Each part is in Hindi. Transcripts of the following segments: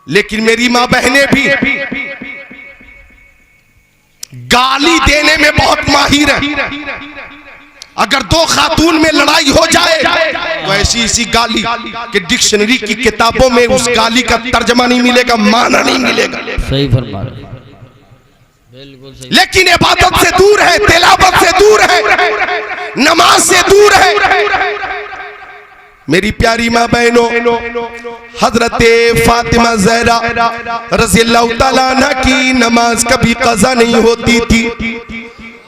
लेकिन मेरी मां बहनें भी गाली देने में बहुत माहिर है। अगर दो खातून में लड़ाई हो जाए तो ऐसी इसी गाली के डिक्शनरी की किताबों में उस गाली का तर्जमा नहीं मिलेगा, माना नहीं मिलेगा। सही फरमा रहे, बिल्कुल सही। लेकिन इबादत से दूर है, तिलावत से दूर है, नमाज से दूर है। मेरी प्यारी माँ बहनों, हजरत फातिमा ज़हरा रज़ियल्लाहु ताला अन्हा की नमाज कभी क़ज़ा नहीं होती थी।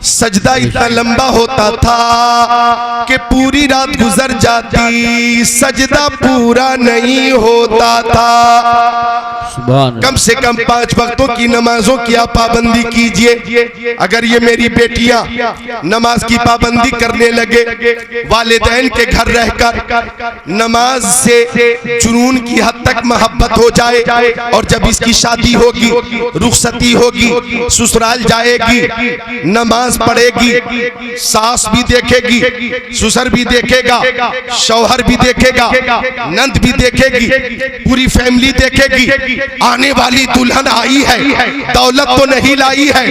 सजदा इतना लंबा होता था कि पूरी रात गुजर जाती, सजदा पूरा नहीं होता था। कम से कम 5 वक्तों की नमाजों की आप पाबंदी कीजिए। अगर ये मेरी बेटियां नमाज की पाबंदी करने लगे, वालिदैन के घर रहकर नमाज से जुनून की हद तक मोहब्बत हो जाए, और जब इसकी शादी होगी, रुखसती होगी, ससुराल जाएगी, नमाज पढ़ेगी, सास भी देखेगी, ससुर भी देखेगा, शौहर भी देखेगा, नंद भी देखेगी, पूरी फैमिली देखेगी। आने वाली दुल्हन आई है, दौलत तो नहीं लाई है,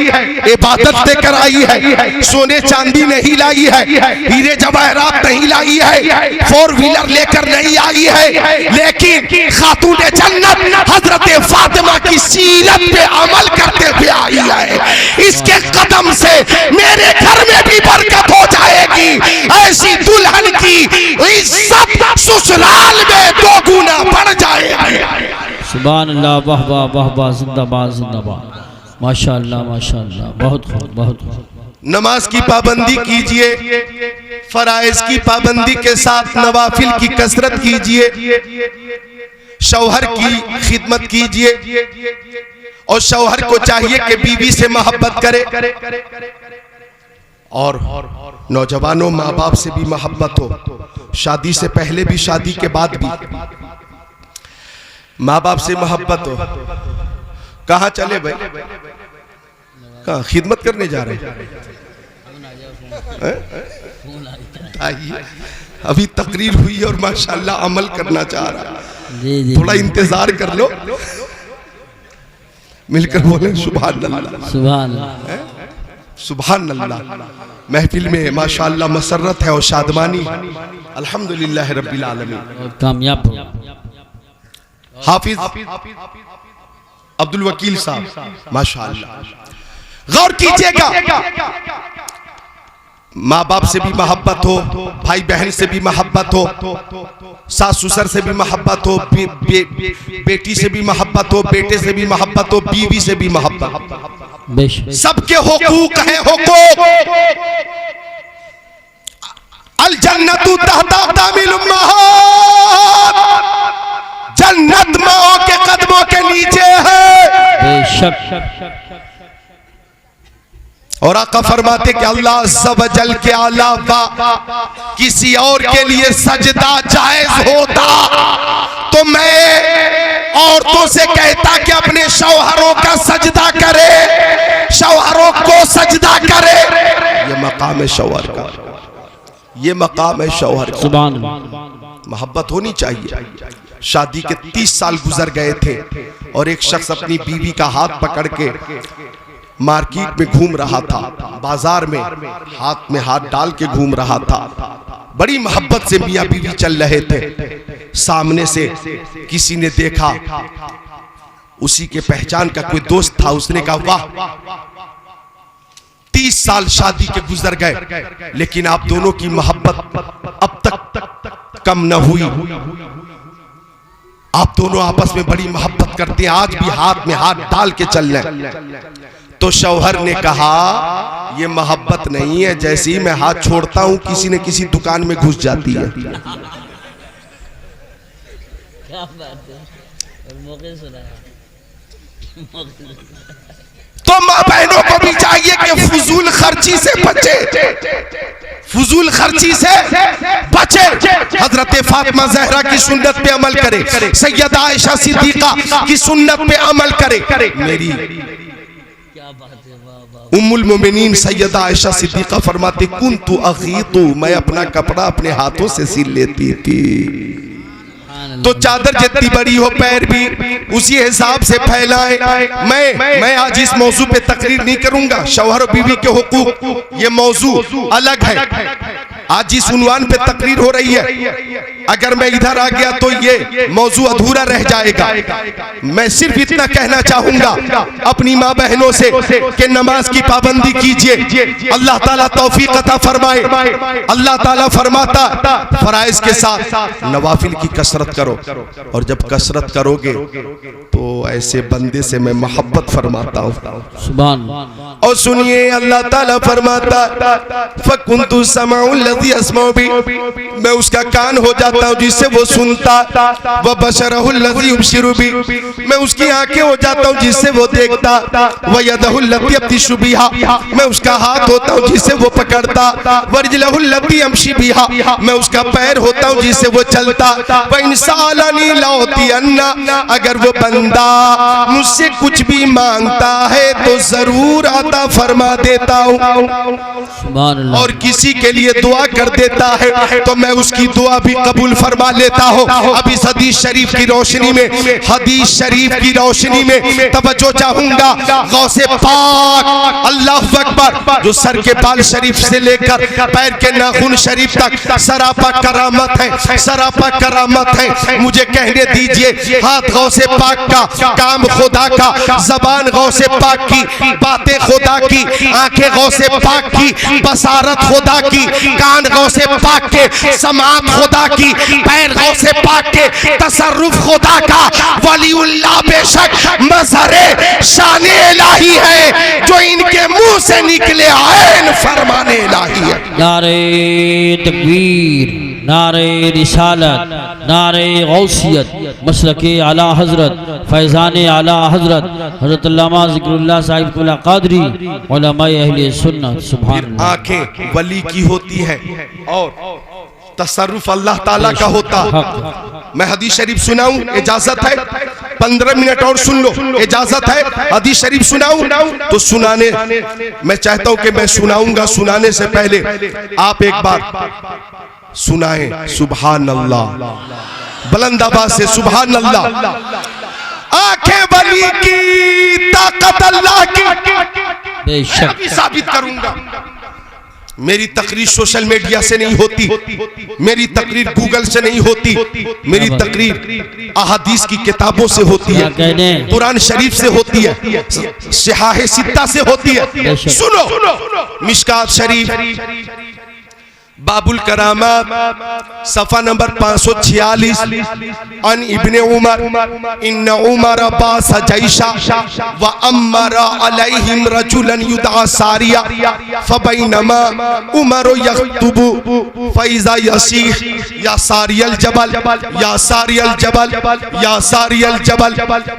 इबादत देकर आई है, सोने चांदी नहीं लाई है, हीरे जवाहरात नहीं लाई है, 4 व्हीलर लेकर नहीं आई है, लेकिन खातून जन्नत हजरत फातिमा की सीरत पे अमल करते हुए आई है। इसके कदम से मेरे घर में भी बरकत हो जाएगी। ऐसी दुल्हन की इज्जत ससुराल में 2 गुना बढ़ जाएगी। सुभान अल्लाह, वाह वाह वाह वाह, जिंदाबाद जिंदाबाद, माशाअल्लाह माशाअल्लाह, बहुत खूब बहुत खूब। नमाज की पाबंदी कीजिए, फराइज की पाबंदी के साथ नवाफिल की कसरत कीजिए, शौहर की खिदमत कीजिए, और शौहर को चाहिए कि बीवी से मोहब्बत करे, और नौजवानों माँ बाप से भी मोहब्बत हो, शादी से पहले भी शादी के बाद भी माँ बाप से मोहब्बत हो। कहाँ चले भाई, कहाँ खिदमत करने जा रहे हैं? आइए, अभी तकरीर हुई और माशाल्लाह अमल करना चाह रहा, थोड़ा इंतजार कर लो, मिलकर बोले सुभान अल्लाह सुभान अल्लाह सुभान अल्लाह। महफिल में माशाल्लाह मसरत है और शादमानी, अल्हम्दुलिल्लाह रब्बिल आलमीन। कामयाब हाफिज अब्दुल वकील साहब माशाल्लाह, गौर कीजिएगा, माँ बाप से भी मोहब्बत हो, भाई बहन से भी मोहब्बत हो, सास ससुर से भी मोहब्बत हो, बेटी से भी मोहब्बत हो, बेटे से भी मोहब्बत हो, बीवी से भी मोहब्बत। सबके हुकूक हैं, हुकूक। अल जन्नतु तहता अक़दामिल उम्महात, जन्नत माओ के कदमों के नीचे है। बेशक। और आका फरमाते कि अल्लाह अज़्ज़ा व जल के अलावा किसी और के लिए सजदा जायज होता तो मैं औरतों से कहता कि अपने शौहरों का सजदा करे, शौहरों को सजदा करे। ये मकाम है शौहर का, ये मकाम है शौहर का। सुभान अल्लाह। मोहब्बत होनी चाहिए। शादी के 30 साल गुजर गए थे और एक शख्स अपनी बीवी का हाथ पकड़ के मार्केट में घूम रहा था, बाजार में हाथ में हाथ डाल के घूम रहा था। बड़ी मोहब्बत से मियां बीवी चल रहे थे। सामने से किसी ने देखा, उसी के पहचान का कोई दोस्त था, उसने कहा वाह 30 साल शादी के गुजर गए लेकिन आप दोनों की मोहब्बत अब तक कम न हुई, आप दोनों आपस में बड़ी मोहब्बत करते हैं, आज भी हाथ में हाथ डाल के चल रहे। तो शौहर ने कहा ये मोहब्बत नहीं है, जैसे ही मैं हाथ छोड़ता हूं किसी न किसी दुकान में घुस जाती है। क्या बात है, मौके सुना। तो माँ बहनों को भी चाहिए कि फजूल खर्ची से बचे, फजूल खर्ची से बचे। हजरत फातिमा ज़हरा की सुन्नत पे अमल करे, सैयदा आयशा सिद्दीका की सुन्नत पे अमल करे। मेरी उम्मुल मोमिनीन सैयदा आयशा सिद्दीका फरमाती कुन्तु अगीतु, मैं अपना कपड़ा अपने हाथों से सिल लेती थी। तो चादर जितनी बड़ी हो पैर भी उसी हिसाब से फैलाएं। मैं आज इस मौजू पे तकरीर नहीं करूंगा, शौहर और बीवी के हुकूक, ये मौजू अलग है। आज जिस उन्वान पे तकरीर हो रही है, अगर मैं इधर आ गया तो ये मौजू अधूरा रह जाएगा। मैं सिर्फ इतना कहना चाहूंगा अपनी माँ बहनों से कि नमाज की पाबंदी कीजिए, अल्लाह ताला तौफीक अता फरमाए। अल्लाह ताला फरमाता फराइज के साथ नवाफिल की कसरत करो, और जब कसरत करोगे तो ऐसे बंदे से मैं मोहब्बत फरमाता हूँ। सुभान। और सुनिए अल्लाह ताला फरमाता फकुन्तु समाउल लज़ी अस्माउ बि, मैं उसका कान हो जाता हूँ जिससे वो सुनता, व बशरुल लज़ी युबशिरु बि, मैं उसकी आंखें हो जाता हूँ जिससे वो देखता, व यदहुल लती यब्तिशु बिहा, मैं उसका हाथ होता हूँ जिससे वो पकड़ता, व रिजलहुल लती यमशी बिहा, मैं उसका पैर होता हूँ जिससे वो चलता। व इन सअलनी लअतियन्ना, अगर वो बंदा मुझसे कुछ भी मांगता है तो जरूर अता फरमा देता हूँ, और किसी के लिए दुआ कर देता है तो मैं उसकी दुआ भी कबूल फरमा लेता हूँ। अब इस हदीस शरीफ की रोशनी में, हदीस शरीफ की रोशनी में तवज्जो चाहूंगा। गौसे पाक अल्लाह अकबर, जो सर के बाल शरीफ से लेकर पैर के नाखून शरीफ तक सरापा करामत है, सरापा करामत है। मुझे कहने दीजिए, हाथ गौसे पाक का, काम खुदा का, जबान गौसे पाक की, बातें खुदा की, आंखें गौसे पाक की, बसारत खुदा की, कान गौसे पाक के, समात खुदा की, पैर गौसे पाक के, तसर्रुफ खुदा का। वलीउल्लाह बेशक मज़हरे शान इलाही है, जो इनके मुंह से निकले ऐन फरमाने इलाही है। नारे तकबीर, नारे रिसालत, नारे गौसियत, मसलके आला हजरत, फैज़ान आला हजरत हजरत अल्लामा ज़िक्रुल्लाह साहिब कुल्ला क़ादरी उलमाए अहले सुन्नत। सुभान अल्लाह। आंखें वली की होती है और तसर्रुफ अल्लाह ताला का होता। मैं हदीस शरीफ सुनाऊं, इजाजत है? 15 मिनट और सुन लो, इजाजत है? हदीस शरीफ सुनाऊं तो सुनाने, मैं चाहता हूं कि मैं सुनाऊंगा, सुनाने से पहले आप एक बार सुनाएं सुभान अल्लाह, बुलंद आवाज से सुभान अल्लाह। आंखें वली की, ताकत अल्लाह की, बेशक मैं साबित करूंगा। मेरी तकरीर सोशल मीडिया से नहीं होती, मेरी तकरीर गूगल से नहीं होती, मेरी तकरीर अहादीस की किताबों से होती है, कुरान शरीफ से होती है, सिहाह सित्ता से होती है। सुनो, मिशकात शरीफ बाबुल करामात सफा नंबर 546, अन इब्ने उमर इन उमर बास जैशा व अमर अलैहिम रजुलन युदआ सारिया फबैनमा उमर यख्तुबु फैज़ा यसीह या सारियल जबल, या सारियल जबल, या सारियल जबल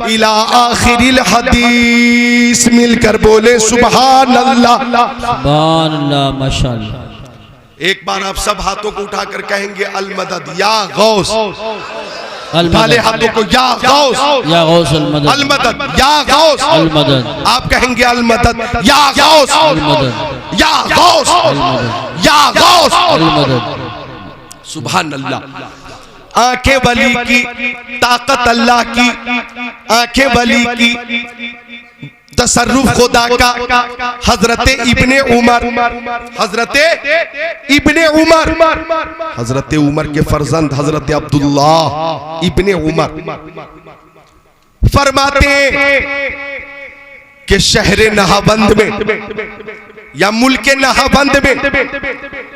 इला आखिरिल हदीस। मिलकर बोले सुभान अल्लाह, सुभान अल्लाह, माशाअल्लाह। एक बार आप सब हाथों को उठाकर कहेंगे अल मदद या गौस, वाले हाथों को या गौस, या गौस अल मदद, अल मदद या गौस अल मदद। आप कहेंगे अल मदद या गौस, अल मदद, या गौस, अल मदद, या गौस, अल मदद। सुभान अल्लाह। आंखें वली की, ताकत अल्लाह की, आंखें वली की, तसर्रुफ खुदा का। हजरत इब्ने उमर, हजरत इब्ने उमर, हजरत उमर के फर्जंद हजरत अब्दुल्लाह इब्ने उमर फरमाते कि शहर नहाबंद में या मुल्क नहाबंद में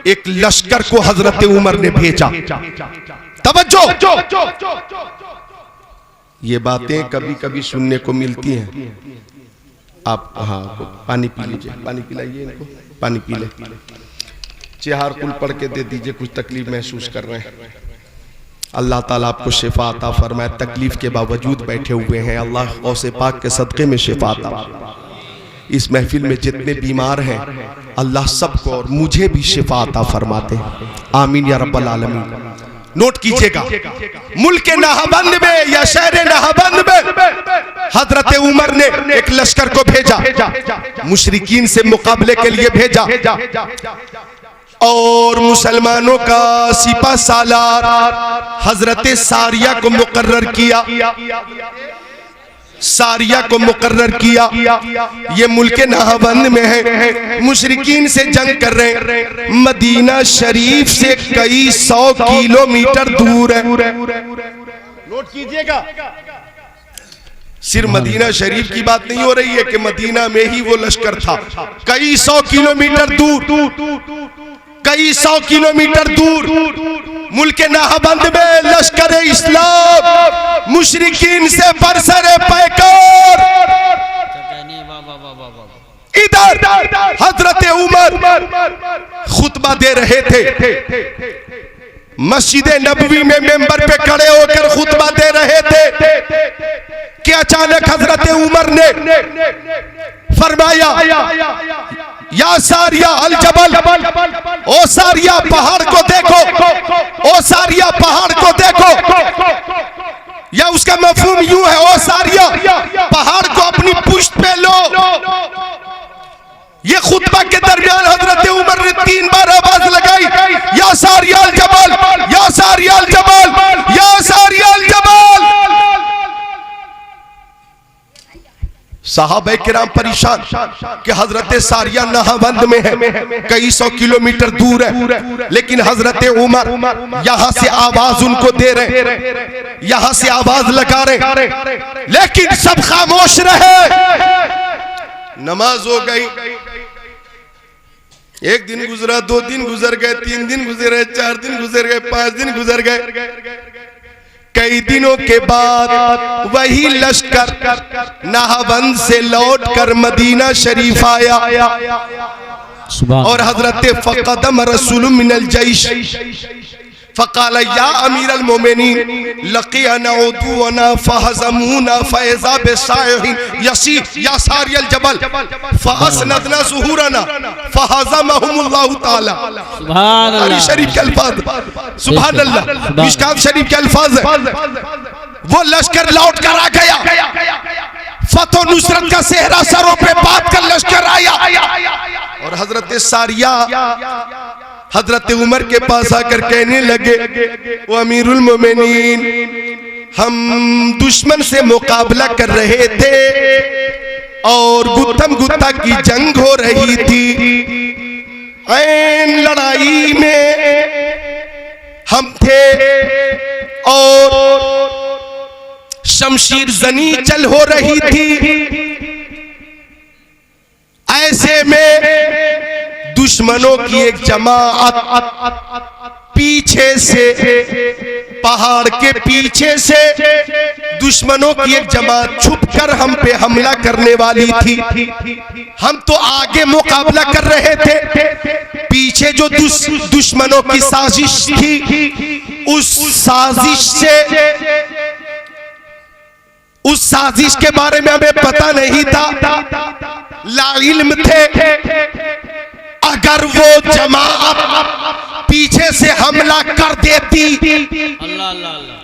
एक लश्कर को हजरत उमर ने भेजा। तवज्जो, ये बातें कभी कभी सुनने को मिलती हैं। आप हाँ पानी पी लीजिए, पानी पिलाइए इनको, पानी पी ले। चेहार कुल पढ़ के दे दीजिए, कुछ तकलीफ महसूस कर रहे हैं। अल्लाह ताला आपको शिफा अता फरमाए। तकलीफ के बावजूद बैठे हुए हैं, अल्लाह गौसे पाक के सदक़े में शिफा अता। इस महफिल में जितने बीमार हैं अल्लाह सबको और मुझे भी शिफा अता फरमाते हैं, आमीन या रब्बल आलमीन। नोट कीजिएगा, मुल्क नहाबंद में या शहर नहाबंद में हजरत उमर ने एक लश्कर को भेजा, मुशरिकीन से मुकाबले के लिए भेजा। और मुसलमानों का सिपा सालार हजरत सारिया को मुकर्रर किया। सारिया को मुकर्रर किया। ये मुल्क नाहबंद में है, मुशरिकीन से जंग कर रहे हैं, मदीना शरीफ से कई 100 किलोमीटर दूर है। नोट कीजिएगा, सिर्फ मदीना शरीफ की बात नहीं हो रही है कि मदीना में ही वो लश्कर था, कई 100 किलोमीटर दूर, कई 100 किलोमीटर दूर मुल्क नाहबंद में लश्कर इस्लाम मुशरिकीन से बरसरे पैकार। इधर हजरत उमर खुतबा दे रहे थे, मस्जिद नबवी में मेंबर पे खड़े होकर खुतबा दे रहे थे कि अचानक हजरत उमर ने फरमाया, या सारिया अल जबल, ओ सारिया पहाड़ को देखो, ओ सारिया पहाड़ को देखो। या उसका मफहूम यूं है, ओ सारिया पहाड़ को अपनी पुश्त पे लो। ये खुतबा के दरमियान हजरत उमर ने 3 बार आवाज लगाई, या सारिया अल जबल, या सारिया अल जबल, या सारिया अल जबल। सहाबा किराम परेशान कि हजरत सारिया नाहबंद में है, कई 100 किलोमीटर दूर है, लेकिन हजरत उमर यहां से आवाज उनको दे रहे, यहां से आवाज लगा रहे, लेकिन सब खामोश रहे। नमाज हो गई, 1 दिन गुजरा, 2 दिन गुजर गए, 3 दिन गुजरे, 4 दिन गुजर गए, 5 दिन गुजर गए। कई दिनों के बाद वही लश्कर नाहबंद से लौट कर मदीना शरीफ आया और हजरत फ़क़दम रसूल मिनल जैश फ़क़ाल या अमीर अल मोमिनीन लक़ियना उदुवना फ़हज़मूना फ़इज़ा बिसाइहिन यसीह या सारियल जबल फ़अस्नदना ज़ुहूरना फ़हज़महुमुल्लाहु ताला। सुभान अल्लाह। शरीफ के अल्फाज, सुभान अल्लाह, मिशकात शरीफ के अल्फाज है। वो लश्कर लौट कर आ गया, फतो नुसरत का सेहरा सरों पे बात कर लश्कर आया और हजरत सारिया हजरत उमर के पास आकर कहने लगे, वो अमीरुल मोमिनीन, हम दुश्मन से मुकाबला कर रहे थे और गुत्थम गुत्ता की जंग हो रही थी। ऐन लड़ाई में हम थे और शमशीर जनी चल हो रही थी। ऐसे में दुश्मनों की एक जमात पीछे से, पहाड़ के पीछे से दुश्मनों की एक जमात छुपकर हम पे हमला करने वाली थी। हम तो आगे मुकाबला कर रहे थे, पीछे जो दुश्मनों की साजिश थी, उस साजिश के बारे में हमें पता नहीं था, लाइल्म थे। अगर वो जमात पीछे से हमला कर देती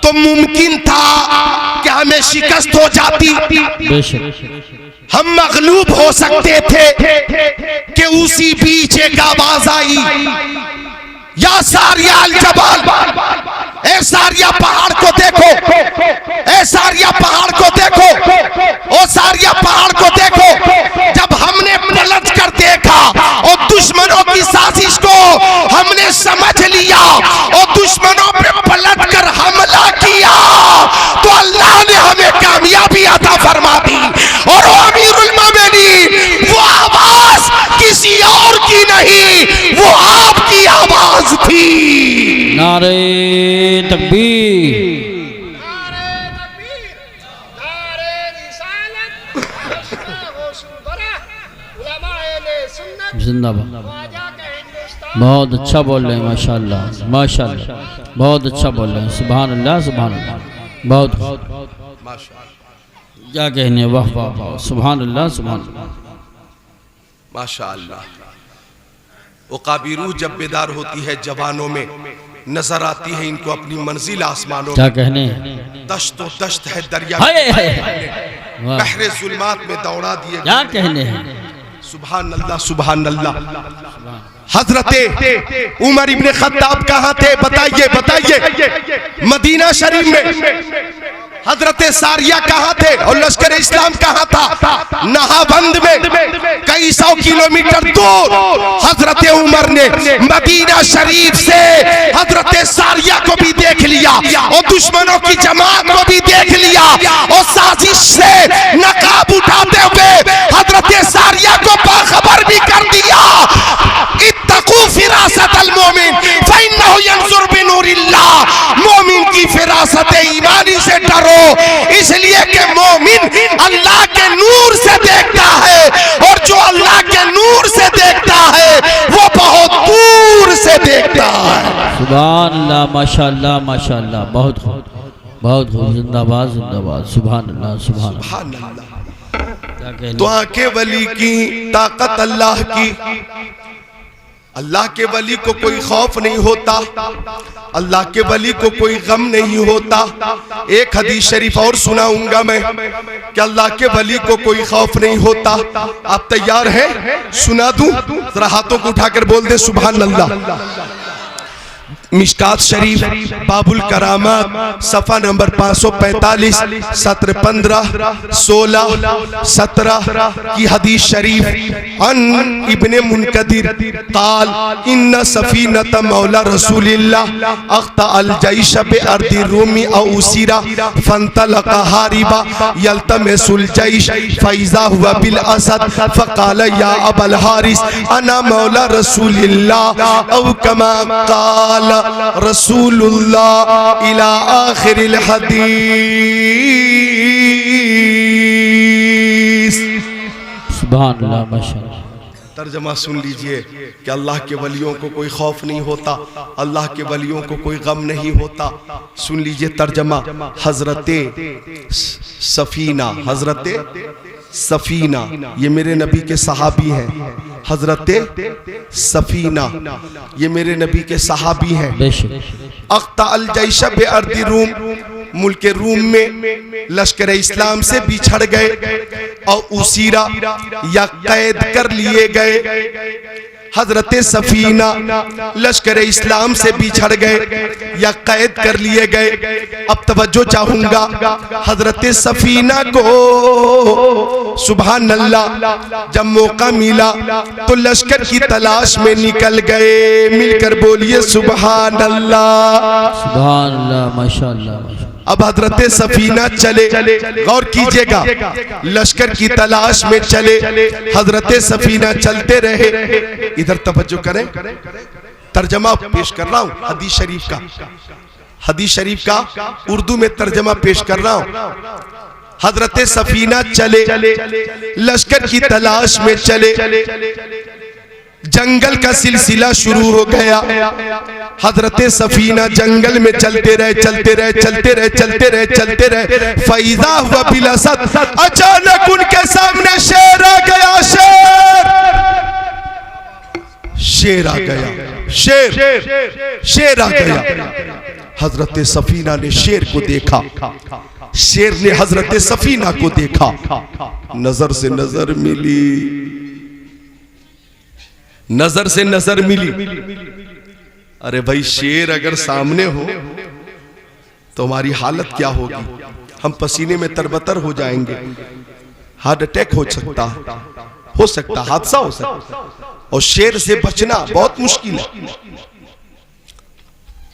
तो मुमकिन था कि हमें शिकस्त हो जाती, हम मगलूब हो सकते थे कि उसी बीच एक आवाज आई, या सारिया अल जबल, ए सारिया पहाड़ को देखो, ए सारिया पहाड़ को देखो, ओ सारिया पहाड़ को देखो। जब हमने पलट कर देखा और दुश्मनों की साजिश को हमने समझ लिया और दुश्मनों पे पलट कर हमला किया तो अल्लाह ने हमें कामयाबी अता फरमा दी। और अमीरुल मोमिनीन, वो आवाज किसी और की नहीं, वो आपकी आवाज थी। नारे तकबीर, जिंदाबाद। बहुत अच्छा बोल रहे हैं, माशाल्लाह माशाल्लाह, बहुत अच्छा बोल रहे हैं, सुभान अल्लाह सुभान अल्लाह, बहुत क्या कहने, वाह वाह वाह, सुभान अल्लाह सुभान अल्लाह, माशाल्लाह। वो काबिरू जब बेदार होती है जवानों में, नजर आती है इनको अपनी मंजिल आसमानों में। क्या कहने, दश्तो दश्त है दरिया, हाय हाय, बहरे जुल्मात में दौड़ा दिए। क्या कहने हैं, सुभान अल्लाह सुभान अल्लाह। हजरते उमर इब्ने खत्ताब कहाँ थे? बताइए बताइए। मदीना शरीफ में। हजरते सारिया कहाँ थे? और लश्कर इस्लाम कहाँ था? नहाबंद में, कई 100 किलोमीटर दूर। हजरते उमर ने मदीना शरीफ से हजरते सारिया को भी देख लिया और दुश्मनों की जमात को भी देख लिया और साजिश से नकाब उठाते हुए हजरते सारिया को बाखबर भी कर दिया। इत्तकू फिरासत अल मोमिन फइन्नहु यंजुर बिनूरिल्लाह। मोमिन की फिरासत ईमानी से डरो, इसलिए कि मोमिन अल्लाह के नूर से देखता है और जो अल्लाह के नूर से देखता है वो बहुत दूर से देखता है। सुभान अल्लाह, माशाअल्लाह माशाअल्लाह, बहुत खूब बहुत खूब, जिंदाबाद जिंदाबाद, सुभान अल्लाह सुभान अल्लाह। तो आंखें वली की ताकत अल्लाह की। अल्लाह के वली को कोई खौफ नहीं होता, अल्लाह के वली को कोई गम नहीं होता। एक हदीस शरीफ और सुनाऊंगा मैं कि अल्लाह के वली को कोई खौफ नहीं होता। आप तैयार हैं? सुना दूं? जरा हाथों को उठाकर बोल दे सुभान अल्लाह। मिशकात शरीफ बाबुल करामात सफ़ा नंबर 545 सत्र 15 16 17 की हदीस शरीफ। अन इब्ने मुनकदिर काल इन्ना सफीनत मौला रसूलिल्लाह अख्ता अल जैश बे अर्दी रूमी औ उसीरा फंतलका हारिबा यल्तमिसुल जैश फैज़ा हुआ बिल असद फ़क़ाल या अबल हारिस अना मौला रसूलिल्लाह औ कमा काल रसूलुल्लाह इला आखिरिल हदीस। सुभान अल्लाह माशाअल्लाह। तर्जमा सुन लीजिए कि अल्लाह के वलियों को कोई खौफ नहीं होता, अल्लाह के वलियों को कोई गम नहीं होता। सुन लीजिए तर्जमा। हजरते सफीना, हजरते सफीना ये मेरे नबी के सहाबी हैं। हजरते सफीना ये मेरे नबी के सहाबी हैं। अख्ता अल जैश बे अर्दी रूम, मुल्क रूम में लश्कर इस्लाम से बिछड़ गए और उसीरा या कैद कर लिए गए। हजरते सफीना लश्कर इस्लाम से बिछड़ गए या कैद कर लिए गए। अब तवज्जो चाहूंगा, हजरते सफीना को सुभान अल्लाह जब मौका मिला तो लश्कर की तलाश में निकल गए। मिलकर बोलिए सुभान अल्लाह माशाअल्लाह। अब हजरते सफीना चले, गौर कीजिएगा, लश्कर की तलाश में चले। हजरते सफीना चलते रहे। इधर तवज्जो करें, तर्जमा पेश कर रहा हूं हदीस शरीफ का। हदीस शरीफ का उर्दू में तर्जमा पेश कर रहा हूं। हजरते सफीना चले, लश्कर की तलाश में चले। जंगल का सिलसिला शुरू हो गया। हजरते सफीना जंगल में चलते रहे चलते रहे चलते रहे चलते रहे चलते रहे। फैज़ा हुआ बिल असद, अचानक उनके सामने शेर आ गया। शेर आ गया, शेर आ गया। हजरते सफीना ने शेर को देखा, शेर ने हजरते सफीना को देखा। नजर से नजर मिली, नजर से नजर मिली। अरे भाई, शेर अगर सामने हो तो हमारी हालत क्या होगी? हम पसीने में तरबतर हो जाएंगे, हार्ट अटैक हो सकता, हादसा हो सकता। और शेर से बचना बहुत मुश्किल है।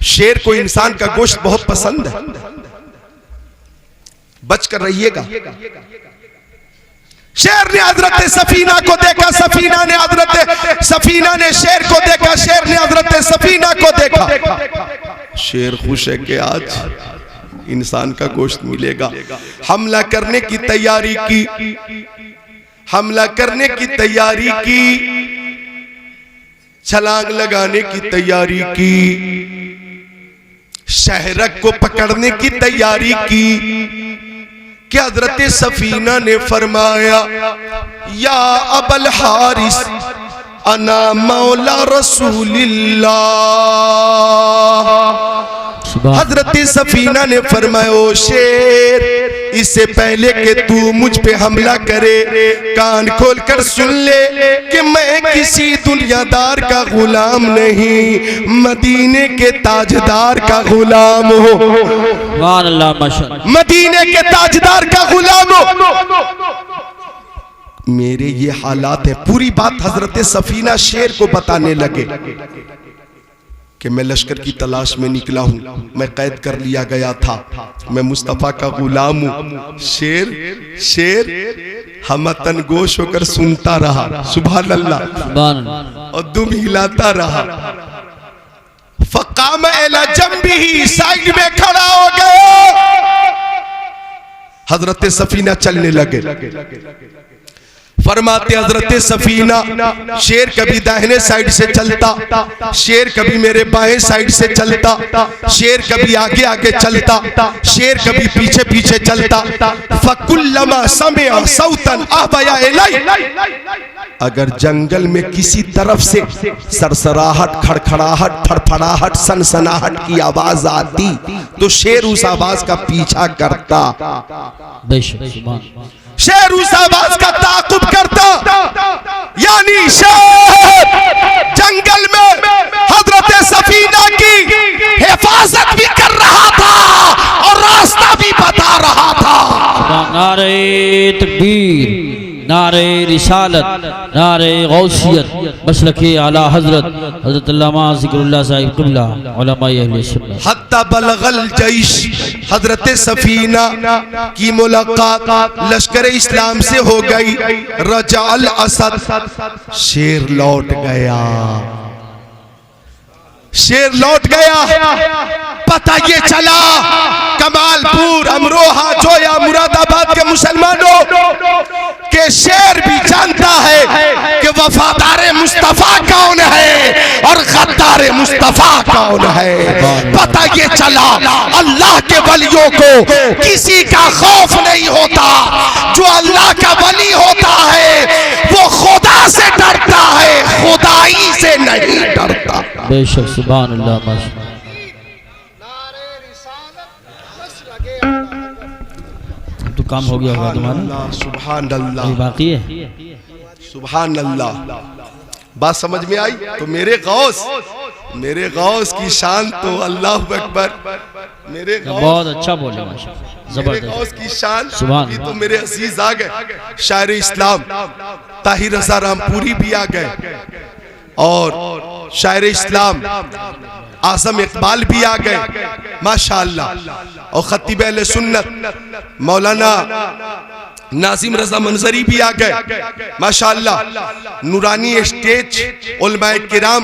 शेर को इंसान का गोश्त बहुत पसंद है, बचकर रहिएगा। शेर ने हजरत सफीना को देखा, सफीना ने शेर को देखा, शेर ने हजरत सफीना को देखा। शेर खुश है कि आज इंसान का गोश्त मिलेगा। हमला करने की तैयारी की, हमला करने की तैयारी की, छलांग लगाने की तैयारी की, शहरक को पकड़ने की तैयारी की कि हजरत सफीना ने फरमाया, या अबल हारिस अना मौला रसूलिल्लाह। हजरत सफीना ने फरमाया, ओ शेर इससे पहले कि तू मुझ पे हमला करे, कान खोलकर सुन ले कि मैं किसी दुनियादार का गुलाम नहीं, मदीने के ताजदार का गुलाम हूँ। सुभान अल्लाह, माशाअल्लाह। मदीने के ताजदार का गुलाम हूँ। मेरे ये हालात है। पूरी बात हजरत सफीना शेर को बताने लगे कि मैं लश्कर की तलाश में निकला हूं, मैं कैद कर लिया गया था, मैं मुस्तफा का गुलाम हूं। शेर हमतन गोश होकर सुनता रहा, सुभान अल्लाह, और दुम हिलाता रहा। फकाम एला जंबिही, साइड में खड़ा हो गया। हजरत सफीना चलने लगे। फरमाते हजरत सफीना, शेर कभी दाहिने साइड से चलता, शेर कभी मेरे बाएं साइड से चलता, शेर कभी आगे आगे चलता, शेर कभी पीछे पीछे चलता। फकुल्लमा समिअ सौतन अहबया इलै, अगर जंगल में किसी तरफ से सरसराहट, खड़खड़ाहट, फड़फड़ाहट, सनसनाहट की आवाज आती तो शेर उस आवाज का पीछा करता। शेर उस आवाज का ताक़ुब करता। यानी शेर जंगल में हजरत सफीना की हिफाजत भी कर रहा था और रास्ता भी बता रहा था। नारे तकबीर, नारे रिसालत, नारे गौसियत, मसलके आला हजरत हजरत अल्लामा ज़िक्रुल्लाह साहिब क़िबला उलमाए अहले सुन्नत। हत्ता बलगल जैश, हजरत सफीना की मुलाकात लश्कर इस्लाम से हो गई। रजाल असद, शेर लौट गया, शेर लौट गया। पता ये चला कमालपुर, अमरोहा, जोया, मुरादाबाद के मुसलमानों के शेर भी जानता है कि वफादार मुस्तफा कौन है और गद्दार मुस्तफा कौन है। पता ये चला अल्लाह के वलियों को किसी का खौफ नहीं होता। जो अल्लाह का वली होता है वो खुदा से डरता है, खुदाई से नहीं डरता। बेशक, सुभान अल्लाह, माशाअल्लाह। तो काम हो गया होगा तुम्हारा? सुभान अल्लाह, बाकी है? सुभान अल्लाह। बात समझ में आई? तो मेरे गौस की शान तो अल्लाह अकबर। मेरे बहुत अच्छा बोले माशाअल्लाह, जबरदस्त। गौस की शान सुभान। तो मेरे अजीज आ गए, शायर इस्लाम ताहिर रज़ा रामपुरी भी आ गए और शायर इस्लाम आज़म इकबाल भी आ गए माशाअल्लाह। और खतीब अहले सुन्नत मौलाना नाजिम रजा मंजरी भी आ गए माशाअल्लाह। नूरानी स्टेज उलमाए किराम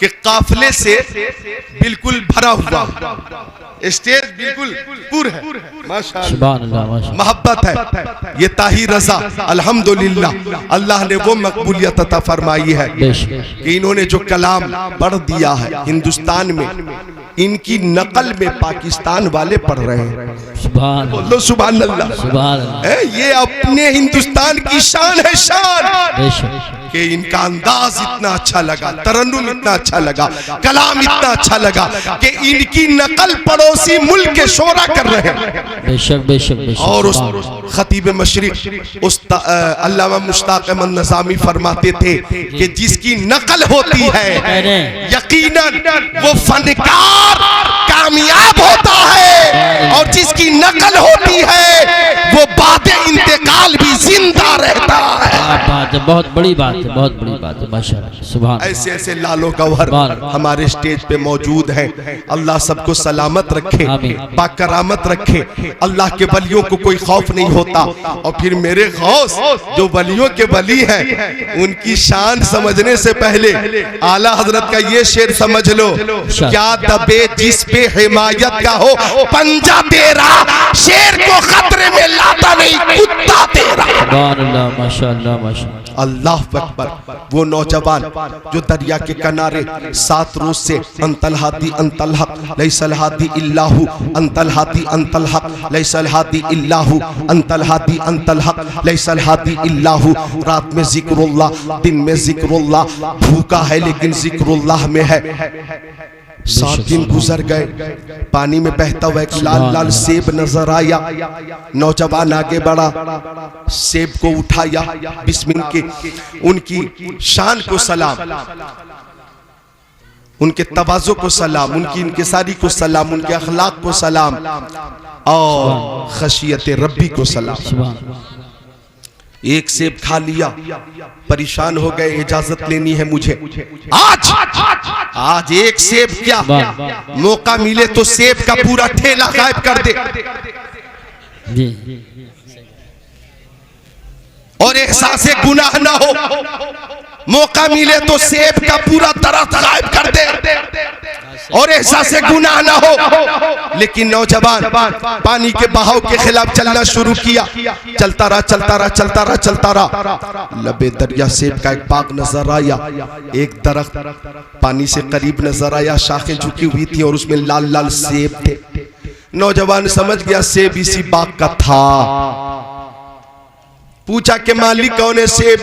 के काफिले से बिल्कुल भरा हुआ स्टेज, बिल्कुल पूर है माशाअल्लाह। मोहब्बत है ये ताहिर रजा, अल्हम्दुलिल्लाह अल्लाह ने वो मकबूलियत अता फरमाई है कि इन्होंने जो कलाम पढ़ दिया है हिंदुस्तान में, इनकी नकल में पाकिस्तान वाले पढ़ रहे हैं। बोलो सुभान अल्लाह, सुभान अल्लाह। ये अपने हिंदुस्तान की शान है, शान कि इनका अंदाज इतना अच्छा लगा, तरन्नुम इतना अच्छा लगा, कलाम इतना अच्छा लगा कि इनकी नकल पड़ोसी मुल्क के शोरा कर रहे हैं। बेशक बेशक बेशक। और उस खतीब मशरिक अल्लामा मुश्ताक अहमद नज़ामी फरमाते थे कि जिसकी नकल होती है यकीनन वो फनकार कामयाब होता है, और जिसकी नकल होती है वो बाद इंतकाल भी जिंदा रहता है। बात है, बहुत बड़ी बात है, बहुत बड़ी बात है माशाअल्लाह, सुभान। ऐसे ऐसे लालो गौहर हमारे स्टेज पे मौजूद हैं। अल्लाह सबको सलामत रखे, बाकरामत रखे। अल्लाह के वलियों को कोई खौफ नहीं होता। और फिर मेरे गौस जो वलियों के वली हैं, उनकी शान समझने से पहले आला हजरत का ये शेर समझ लो, क्या दबे जिस पे हिमायत का हो पंजा तेरा, शेर को खतरे में लाता नहीं कुत्ता तेरा। माशाअल्लाह माशाअल्लाह। अल्लाह अकबर। वो नौजवान जो दरिया के किनारे 7 रोज से अंतल हादी अंतल हक लैसल हादी इल्लाहु अंतल हादी अंतल हक लैसल हादी इल्लाहु अंतल हादी अंतल हक लैसल हादी इल्लाहु। रात में जिक्रुल्लाह, दिन में जिक्रुल्लाह, भूखा है लेकिन जिक्रुल्लाह में है। 7 दिन गुजर गए, पानी में बहता हुआ एक लाल लाल सेब नजर आया। नौजवान आगे बढ़ा, सेब को उठाया, बिस्मिल्लाह के उनकी शान को सलाम, उनके तवाज़ो को सलाम, उनकी इंकिसारी को सलाम, उनके अखलाक को सलाम और खशियत रब्बी को सलाम। एक सेब खा लिया, परेशान हो गए, इजाजत लेनी है मुझे। आज एक सेब क्या, मौका मिले तो सेब का पूरा ठेला गायब कर दे और एहसास गुनाह ना हो। मौका मिले तो सेब का पूरा दरख्त गायब कर दे और एहसास गुनाह ना हो। लेकिन नौजवान पानी के बहाव के खिलाफ चलना शुरू किया, चलता रहा चलता रहा चलता रहा चलता रहा। लबे दरिया सेब का एक बाग नजर आया, एक दरख्त पानी से करीब नजर आया, शाखें झुकी हुई थी और उसमें लाल लाल सेब थे। नौजवान समझ गया सेब इसी बाग का था। पूछा कि मालिक कौन है सेब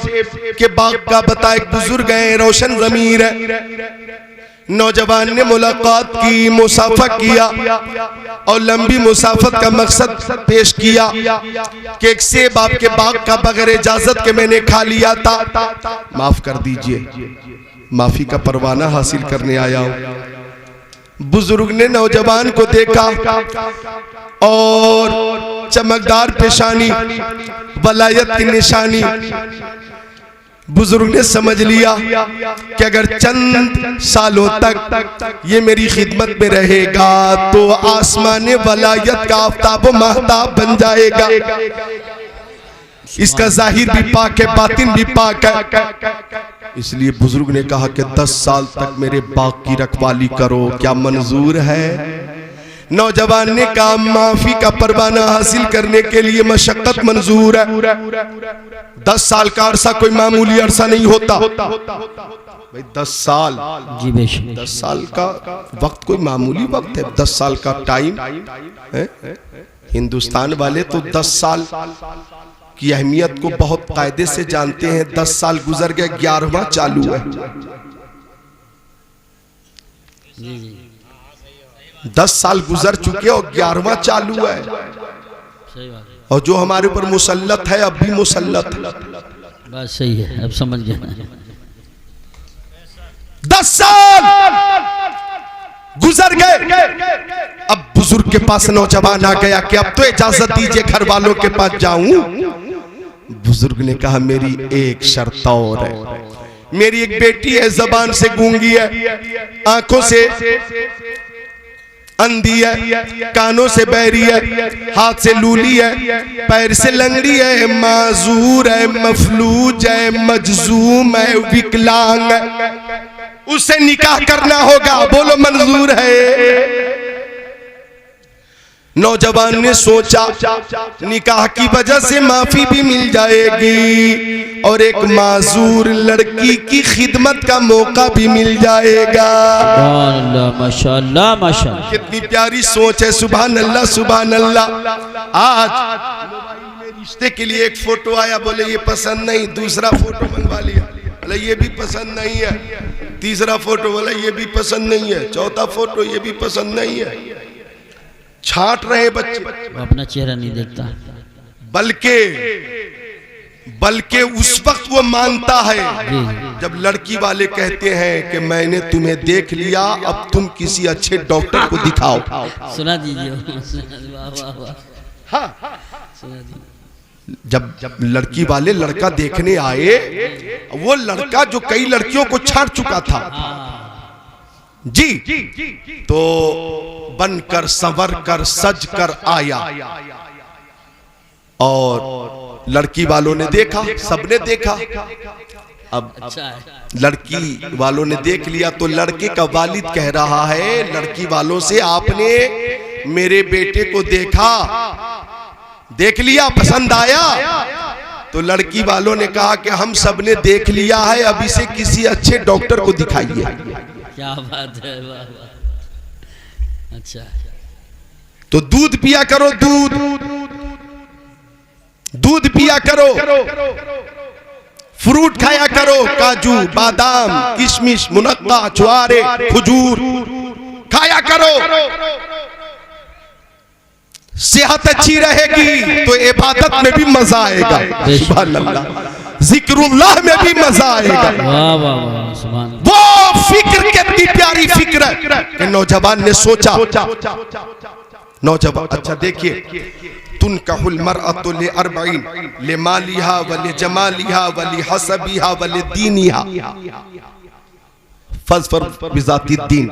के बाग का, बता एक बुजुर्ग है, रोशन ज़मीर है। नौजवान ने मुलाकात की, मुसाफा किया और लंबी मुसाफत का मकसद पेश किया कि एक सेब आपके बाग का बगैर इजाजत के मैंने खा लिया था, माफ कर दीजिए, माफी का परवाना हासिल करने आया हूं। बुजुर्ग ने नौजवान को देखा और चमकदार पेशानी, वलायत की निशानी। बुजुर्ग ने समझ लिया कि अगर चंद सालों तक ये मेरी खिदमत में रहेगा तो आसमान वलायत का आफताब महताब बन जाएगा। इसका जाहिर भी पाक है, बातिन भी पाक है। इसलिए बुजुर्ग ने कहा कि 10 साल तक मेरे बाग की रखवाली करो, क्या मंजूर है? नौजवान ने कहा माफी का परवाना हासिल करने के लिए मशक्कत मंजूर है। 10 साल का अरसा कोई मामूली अरसा नहीं होता भाई। 10 साल जी बेशक, 10 साल का वक्त कोई मामूली वक्त है। 10 साल का टाइम है। हिंदुस्तान वाले तो 10 साल की अहमियत को बहुत कायदे से जानते हैं। 10 साल गुजर गए, 11वां चालू है। 10 साल गुजर चुके और 11वां चालू है। और जो हमारे ऊपर मुसल्लत है अब भी मुसल्लत है। बात सही है, अब समझ गया। 10 साल गुजर गए। अब बुजुर्ग के पास नौजवान आ गया कि अब तो इजाजत दीजिए घर वालों के पास जाऊं। बुजुर्ग ने कहा मेरी एक शर्त और है। मेरी एक बेटी है, जबान से गूंगी है, आंखों से अंधी है, कानों से बहरी है, हाथ से लूली है, पैर से लंगड़ी है, माजूर है, मफलूज है, मजजूम है, विकलांग है। उससे निकाह करना होगा। बोलो मंजूर है? नौजवान ने सोचा निकाह की वजह से माफी भी मिल जाएगी और एक माजूर लड़की की खिदमत का मौका भी मिल जाएगा। माशाअल्लाह माशाअल्लाह, कितनी प्यारी सोच है। सुभान अल्लाह सुभान अल्लाह। आज रिश्ते के लिए एक फोटो आया, बोले ये पसंद नहीं, दूसरा फोटो मंगवा लिया, बोले ये भी पसंद नहीं है, तीसरा फोटो बोला ये भी पसंद नहीं है, चौथा फोटो ये भी पसंद नहीं है। छांट रहे बच्चे, अपना चेहरा नहीं देखता। बल्कि उस वक्त वो मानता है जब लड़की वाले कहते हैं कि मैंने तुम्हें देख लिया, अब तुम किसी अच्छे डॉक्टर को दिखाओ। सुना दीजिए। हाँ, जब लड़की वाले लड़का देखने आए, वो लड़का जो कई लड़कियों को छाड़ चुका था जी, तो बनकर संवर कर सज कर आया और लड़की वालों ने देखा, सबने देखा। अब लड़की वालों ने देख लिया तो लड़के का वालिद कह रहा है लड़की वालों से, आपने मेरे बेटे को देखा, देख लिया, पसंद आया? तो लड़की वालों ने कहा कि हम सबने देख लिया है, अब इसे किसी अच्छे डॉक्टर को दिखाइए। क्या बात है, वाह वाह। अच्छा, तो दूध पिया करो, दूध पिया करो, फ्रूट खाया करो, काजू, बादाम, किशमिश, मुनक्का, छुआरे, खजूर, खाया करो, सेहत अच्छी रहेगी तो इबादत में भी मजा आएगा, सुभान अल्लाह, जिक्रुल्लाह में भी मजा आएगा। वाह वाह वाह, सुभान। वो फिक्र कितनी प्यारी फिक्र है कि नौजवान ने सोचा, नौजवान, अच्छा देखिए, तुनकाहुल मरअतु लिअरबईन लिमालिहा वलिजमालिहा वलिहसबिहा वलिदीनिहा फज़फर बिज़ाति दीन।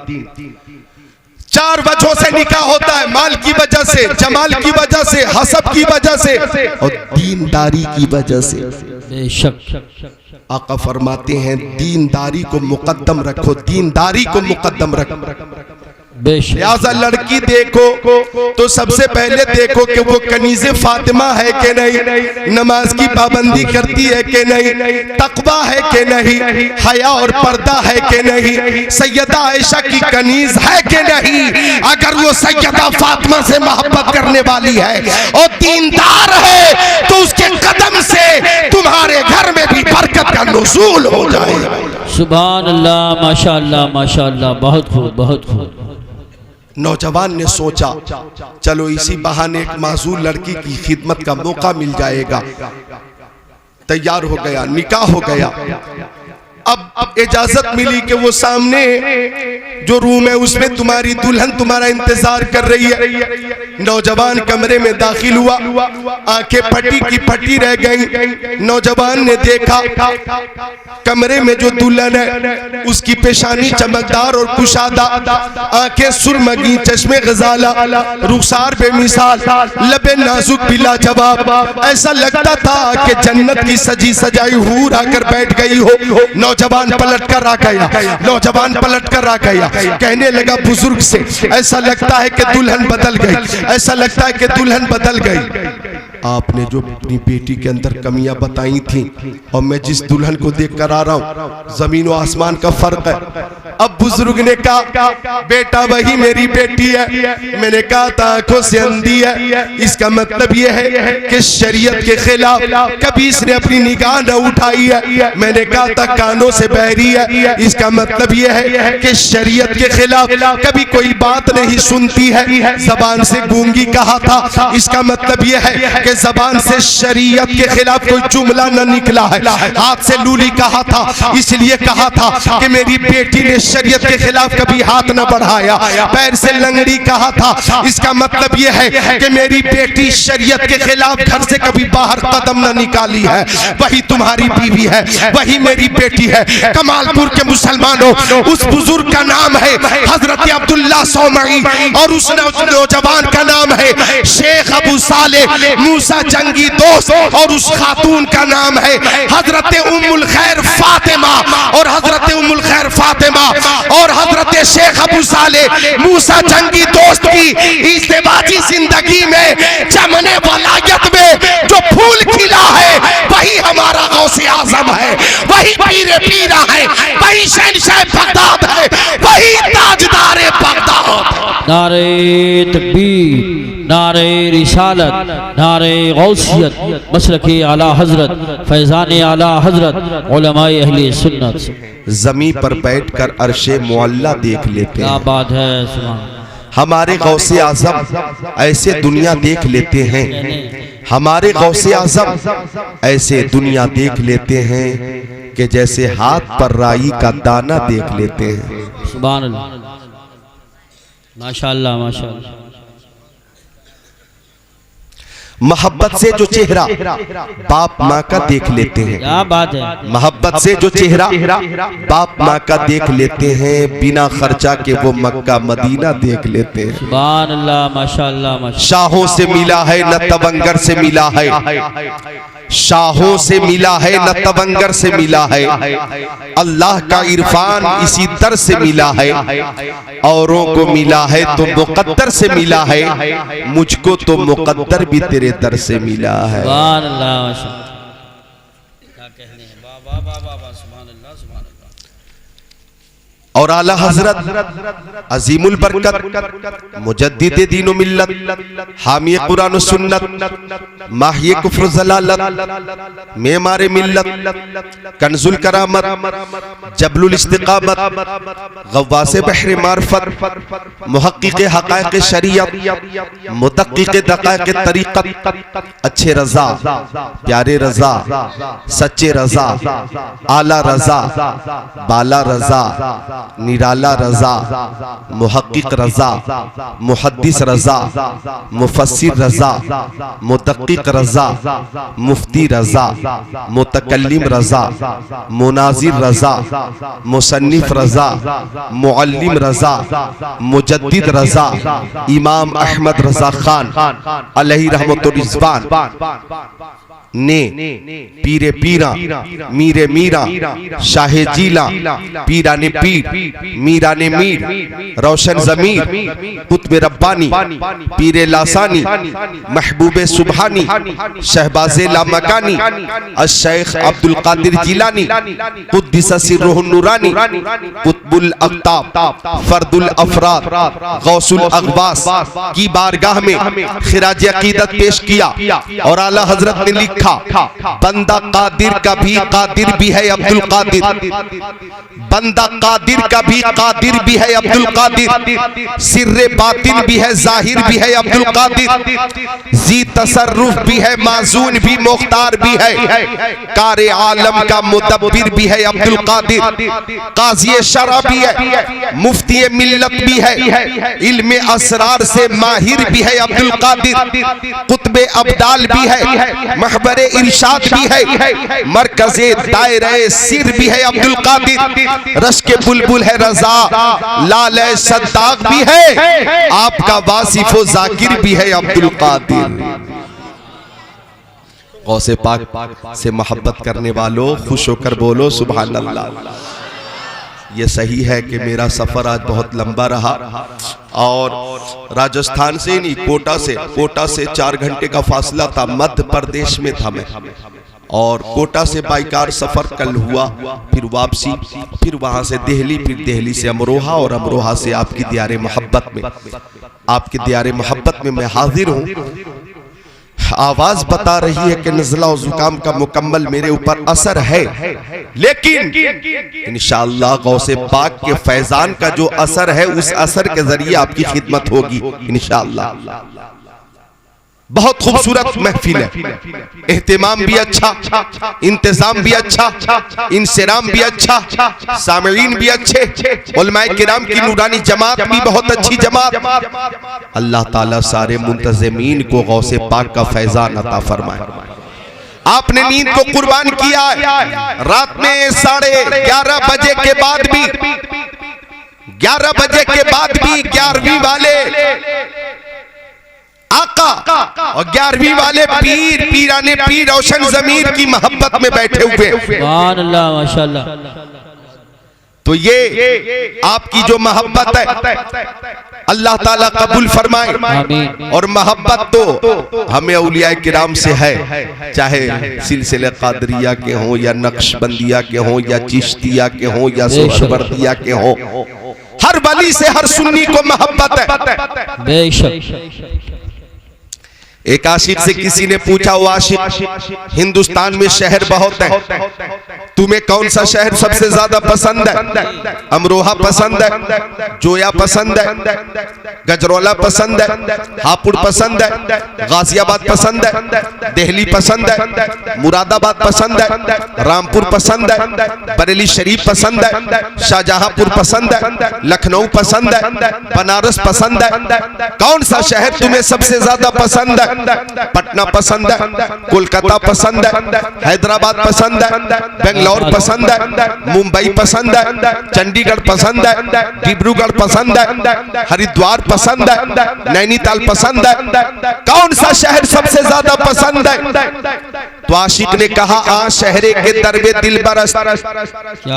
4 वजहों से निकाह होता है, माल की वजह से, जमाल की वजह से, हसब की वजह से और दीनदारी की वजह से। बेशक आका फरमाते हैं दीनदारी को मुकद्दम रखो, दीनदारी को मुकद्दम रखो। लिहाजा लड़की देखो तो सबसे पहले देखो कि वो कनीज़े फातिमा है कि नहीं, नमाज की पाबंदी करती है कि नहीं, तकवा है कि नहीं, हया और पर्दा है कि नहीं, सैयदा आयशा की कनीज़ है कि नहीं। अगर वो सैयदा फातिमा से मोहब्बत करने वाली है और दीनदार है तो उसके कदम से तुम्हारे घर में भी बरकत का नुज़ूल हो जाएगा। सुभान अल्लाह, माशाअल्लाह माशाअल्लाह, बहुत खूब बहुत खूब। नौजवान ने सोचा चलो इसी बहाने एक माजूर लड़की की खिदमत का मौका मिल जाएगा। तैयार हो गया, निकाह हो गया। अब इजाजत मिली कि वो सामने जो रूम है उसमें तुम्हारी दुल्हन तुम्हारा इंतजार कर रही है। नौजवान कमरे में दाखिल हुआ, आंखें फटी की फटी रह गईं। नौजवान ने देखा कमरे में जो दुल्हन है उसकी पेशानी चमकदार और कुशादा, आंखें सुरमगी, चश्मे गजाला, रुखसार बेमिसाल, लबे नाजुक बिला जवाब। ऐसा लगता था कि जन्नत की सजी सजाई हूर आकर बैठ गई हो। नौजवान पलट कर आ गया, नौजवान पलट कर आ गया, कहने लगा बुजुर्ग से, ऐसा लगता है कि दुल्हन बदल गई, ऐसा लगता है कि दुल्हन बदल गई। आपने जो अपनी बेटी के अंदर कमियां बताई थी और मैं जिस दुल्हन को देख कर आ रहा हूं, जमीन और आसमान का फर्क है। अब बुजुर्ग ने कहा बेटा वही मेरी बेटी है। मैंने कहा था आंखों से अंधी है, इसका मतलब यह है कि शरीयत के खिलाफ कभी इसने अपनी निगाह न उठाई है। मैंने कहा था कानों से बहरी है, इसका मतलब यह है कि शरीयत के खिलाफ कभी कोई बात नहीं सुनती है। जबान से गूंगी कहा था, इसका मतलब यह है कि जबान से शरीयत के खिलाफ कोई जुमला न निकला है। हाथ से लूली कहा था, इसलिए कहा था कि मेरी बेटी ने शरीयत के खिलाफ कभी हाथ न बढ़ाया। पैर से लंगड़ी कहा था, इसका मतलब यह है कि मेरी बेटी शरीयत के खिलाफ घर से कभी बाहर कदम न निकाली है। वही तुम्हारी बीवी है, वही मेरी बेटी है। कमालपुर के मुसलमानों, उस बुजुर्ग का नाम है हजरत अब्दुल्ला सौमई और उस नौजवान का नाम है शेख अबू साले मूसा जंगी दोस्त और उस खातून का नाम है हजरत उम्मुल खैर फातिमा और हजरत उम्मुल खैर फातिमा और हजरत शेख अबू साले मूसा जंगी दोस्त की इज़्दिवाजी जिंदगी में चमने वलायत में जो फूल खिला है वही हमारा गौसे आजम है, वही पीरे पीरा है, वही शहंशाह बगदाद है, वही ताजदार बगदाद। नारे तकबीर, नारे रिसालत, नारे गौसियत, मसलके आला हजरत, फैज़ान आला हजरत, उलमाए अहले सुन्नत। जमीन पर बैठकर अर्शे मुअल्ला देख लेते हैं। क्या बात है, सुभान। हमारे गौसे आजम ऐसे दुनिया देख लेते हैं, हमारे गौसे आजम ऐसे दुनिया देख लेते हैं कि जैसे हाथ पर राई का दाना देख लेते हैं। सुभान अल्लाह, माशाअल्लाह माशाअल्लाह। मोहब्बत से जो चेहरा बाप माँ का देख लेते हैं, क्या बात है। मोहब्बत से जो चेहरा बाप माँ का देख लेते हैं, बिना खर्चा के वो मक्का मदीना देख लेते हैं। सुभान अल्लाह, माशाअल्लाह माशाअल्लाह। शाहों से मिला है न तवंगर से मिला है, शाहों से मिला है न तवंगर से मिला है। अल्लाह का इरफान इसी दर से मिला है, औरों को मिला है तो मुकद्दर से मिला है, मुझको तो मुकद्दर भी तेरे दर से मिला है। सुभान अल्लाह माशाअल्लाह। क्या कहने हैं, वाह वाह वाह वाह, सुभान अल्लाह सुभान अल्लाह। और आला हजरत अजीमुल बरकत मुजद्दिद दीन व मिल्लत हामी कुरान व सुन्नत माहिए कुफ्र ज़लालत मेमारे मिल्लत कंजुल करामत जबलुल इस्तिकामत गव्वासे बहरे मार्फत मुहक्किक़े हक़ाइक़ शरीयत मुदक्किक़े दक़ाइक़ तरीक़त अच्छे रज़ा प्यारे रज़ा सच्चे रज़ा आला रज़ा बाला रज़ा निराला रज़ा मुहक्किक रज़ा मुहद्दिस रज़ा मुफस्सिर रज़ा मुदक्किक रज़ा मुफ्ती रज़ा मुतकल्लिम रज़ा मुनाज़िर रज़ा मुसन्निफ रज़ा मुअल्लिम रज़ा मुजद्दिद रज़ा इमाम अहमद रज़ा खान अलैहि रहमतुर रिज़वान ने पीरे पीरा मीरे मीरा शाहे जीला पीरा ने पीर मीरा ने मीर रोशन जमीर कुतुब रब्बानी पीरे लासानी महबूबे सुबहानी शहबाजे लामकानी अश-शेख अब्दुल कादिर जिलानी कुद्दिस सिर्रुहुन नूरानी कुतुबुल अक़ताब फर्दुल अफराद गौसुल अग़वास की बारगाह में खिराज अक़ीदत पेश किया और आला हजरत ने लिखा बंदा कादिर का भी कादिर भी है अब्दुल कादिर, बंदा कादिर का भी कादिर भी है अब्दुल कादिर, सिर्रे बातिन भी है जाहिर भी है अब्दुल कादिर, जी तसर्रुफ भी है माजून भी मुख्तार भी है, कारे आलम का मुदब्बिर भी है अब्दुल कादिर, काज़ी शरा भी है, मुफ्ती मिल्लत भी है, इल्मे असरार से माहिर भी है अब्दुल कादिर, कुतबे अब्दाल भी है, महबरे इरशाद भी है, मरकज़े दायरे सिर भी है अब्दुल कादिर, रश्के बुलबुल है रज़ा, लाले सद्दाक भी है, आपका वासिफ़ो जाकिर भी है अब्दुल कादिर। गौसे पाक से मोहब्बत करने वालों खुश होकर बोलो सुभान अल्लाह। ये सही है कि मेरा सफ़र आज बहुत लंबा रहा और राजस्थान से नहीं कोटा से 4 घंटे का फासला था, मध्य प्रदेश में था मैं, और कोटा से बाइकार सफ़र कल हुआ, फिर वापसी, फिर वहाँ से दिल्ली, फिर दिल्ली से अमरोहा और अमरोहा से आपकी दियारे मोहब्बत में, आपकी दियारे मोहब्बत में मैं हाजिर हूँ। आवाज बता रही है कि नज़ला और जुकाम का मुकम्मल मेरे ऊपर असर है, लेकिन इंशाअल्लाह गौसे पाक के फैजान का जो असर है उस असर के जरिए आपकी खिदमत होगी इंशाअल्लाह। बहुत खूबसूरत महफिल है, एहतिमाम भी अच्छा, इंतजाम भी अच्छा, इंसराम भी अच्छा, सामईन भी अच्छे, उलमाए किराम की नूरानी जमात भी बहुत अच्छी जमात। अल्लाह ताला सारे मुंतज़मीन को गौसे पाक का फैजान अता फरमाए। आपने नींद को कुर्बान किया है, रात में 11:30 बजे के बाद भी 11 बजे के बाद भी 11वीं वाले आका और 11वीं वाले पीर पीराने पीर रोशन ज़मीर की मोहब्बत में बैठे हुए। सुभान अल्लाह माशाअल्लाह। तो ये आपकी जो मोहब्बत है अल्लाह ताला कबूल फरमाए। और मोहब्बत तो हमें औलिया किराम से है, चाहे सिलसिले कादरिया के हों या नक्शबंदिया के हों या चिश्तिया के हों या सोहरवर्दिया के हों, हर वली से हर सुन्नी को मोहब्बत है बेशक। एक आशिक से किसी ने पूछा, वो आशिक हिंदुस्तान में शहर बहुत है, तुम्हें कौन सा शहर सबसे ज्यादा पसंद है? अमरोहा पसंद है, जोया पसंद है, गजरौला पसंद है, हापुड़ पसंद है, गाजियाबाद पसंद है, दिल्ली पसंद है, मुरादाबाद पसंद है, रामपुर पसंद है, बरेली शरीफ पसंद है, शाहजहांपुर पसंद है, लखनऊ पसंद है, बनारस पसंद है, कौन सा शहर तुम्हें सबसे ज्यादा पसंद है? पटना पसंद है, कोलकाता पसंद है, हैदराबाद पसंद है, बेंगलोर पसंद है, मुंबई पसंद है, चंडीगढ़ पसंद है, डिब्रूगढ़ पसंद है, हरिद्वार पसंद है, नैनीताल पसंद है, कौन सा शहर सबसे ज्यादा पसंद है? तो आशिक ने कहा, आ शहरे के दरबे दिल बरस,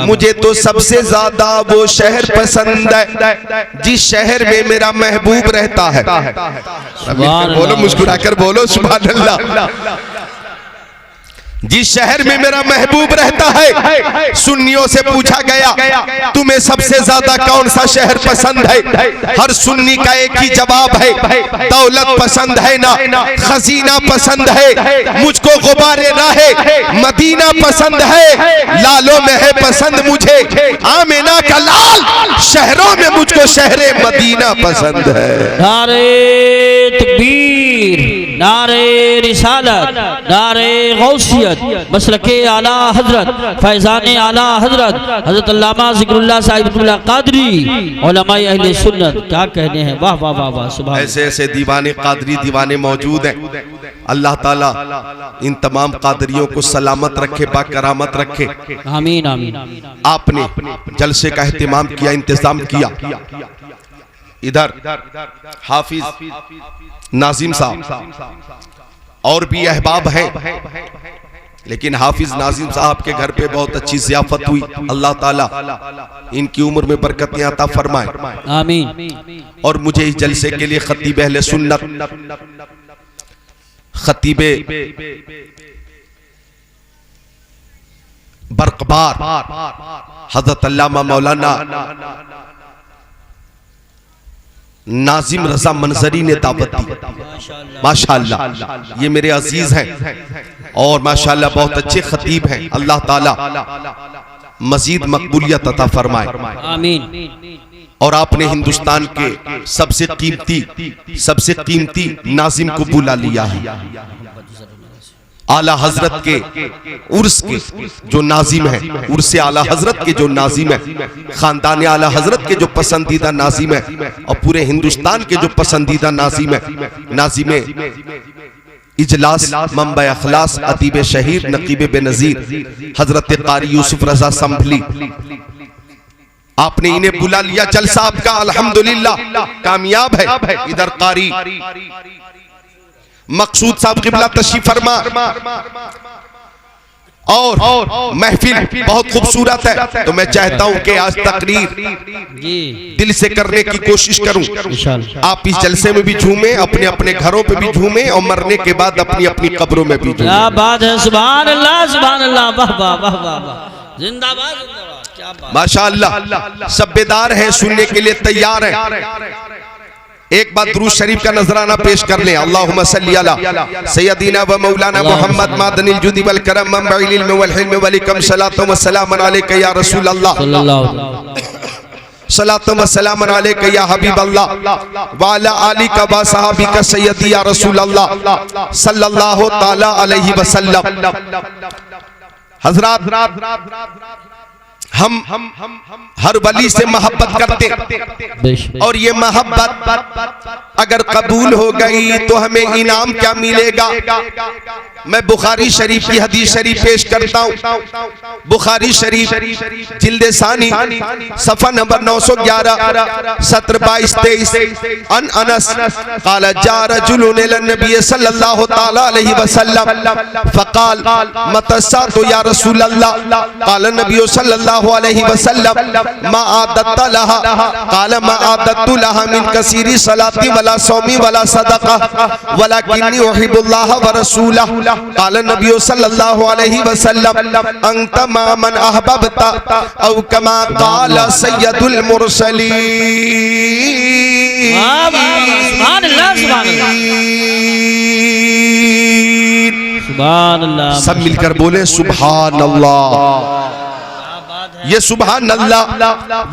मुझे तो सबसे ज्यादा वो शहर पसंद है जिस शहर में मेरा महबूब रहता है। बोलो, मुस्कुराकर बोलो सुभान अल्लाह। जिस शहर में मेरा महबूब रहता है, सुन्नियों से पूछा गया तुम्हें सबसे ज्यादा कौन सा शहर पसंद है? हर सुन्नी का एक ही जवाब है, दौलत पसंद है ना, खजीना पसंद है, मुझको गुबारे राहे मदीना पसंद है, लालों में है पसंद मुझे आमिना का लाल, शहरों में मुझको शहरे मदीना पसंद है। नारे तकबीर, नारे रिसालत, नारे गौसियत, मसलके आला हजरत, फैजाने आला हजरत हजरत अल्लामा ज़िक्रुल्लाह साहिबुल्लाह कादरी उलमाए अहले सुन्नत, क्या कहने हैं, वाह वाह वाह वाह, सुभान। ऐसे ऐसे दीवाने कादरी दीवाने मौजूद हैं। अल्लाह ताला इन तमाम कादरियों को सलामत रखे, बाकरामत रखे, आमीन आमीन। आपने जलसे का एहतिमाम किया, इंतजाम किया। इधर हाफिज नाजिम साहब और भी अहबाब हैं, लेकिन हाफिज नाजिम साहब के घर पे बहुत अच्छी ज़ियाफत हुई। अल्लाह ताला इनकी उम्र में बरकत अता फरमाए, आमीन। और मुझे इस जलसे के लिए खतीब अहले सुन्नत, खतीबे बरकबार हज़रत अल्लामा मौलाना नाजिम रजा मंजरी ने दावत दी। माशाअल्लाह, ये मेरे अजीज हैं और माशाअल्लाह बहुत अच्छे खतीब हैं। अल्लाह ताला मजीद मकबूलियत अता फरमाए, आमीन। और आपने हिंदुस्तान के सबसे कीमती नाजिम को बुला लिया है। आला हजरत के उर्स के जो नाजिम है, उर्स आला हजरत के जो नाजिम है, खानदान आला हजरत के जो पसंदीदा नाजिम है, और पूरे हिंदुस्तान के जो पसंदीदा नाजिम है, नाजिम इजलास, मंबा अखलास, अतीब शहीर, नकीब बेनजीर हजरत कारी यूसुफ रजा संभली, आपने इन्हें बुला लिया। जलसा आपका अल्हम्दुलिल्लाह कामयाब है। इधर कारी मकसूद साहब क़िबला तशरीफ फरमा, और महफिल बहुत खूबसूरत है। तो मैं चाहता हूं कि आज तकरीर दिल से करने की कोशिश करूं। आप इस जलसे में भी झूमें, अपने अपने घरों पे भी झूमें, और मरने के बाद अपनी अपनी कब्रों में भी झूमें। क्या बात है, सुभान अल्लाह, सुभान अल्लाह, वाह वाह वाह वाह, जिंदाबाद जिंदाबाद, क्या बात, माशाअल्लाह। सब बेदार हैं, सुनने के लिए तैयार हैं। एक बार दुरूद शरीफ का नजराना पेश कर लें। अल्लाहुम्मा सल्ली अला सय्यदीना व मौलाना मुहम्मद मादनिल जुदी वल करम मंबइल इल्म वल हिल्म वल कम सलातु व सलाम अलैका या रसूल अल्लाह, सलातु व सलाम अलैका या हबीब अल्लाह, व अला आलिका व सहाबिका सय्यदी या रसूल अल्लाह सल्लल्लाहु तआला अलैहि वसल्लम। हजरात, हम हर वली से मोहब्बत करते, और ये मोहब्बत अगर कबूल हो गई तो हमें इनाम क्या मिलेगा? मैं बुखारी शरीफ की हदीस शरीफ पेश करता हूँ। बुखारी शरीफ जिल्द सानी सफ़ा नंबर 911 सत्र 22-23। अन अनस क़ाल जा रजुलुन इला नबी सल्लल्लाहु तआला अलैहि वसल्लम फ़क़ाल मतस्सातु या रसूल अल्लाह, क़ाल नबी सल्लल्लाहु अलैहि वसल्लम मा आदत लहा, क़ाल मा आदत लहा मिन कसीरी सलाती वला सौमी वला सदका वलाकिन्नी उहिब्बुल्लाह व रसूलहु, क़ाल नबी सल्लल्लाहु अलैहि वसल्लम अंत मा मन अहबबता औ कमा क़ाल सय्यदुल मुरसलीन। सुभान अल्लाह, सुभान अल्लाह, सब मिलकर बोले सुभान अल्लाह। ये सुभान अल्लाह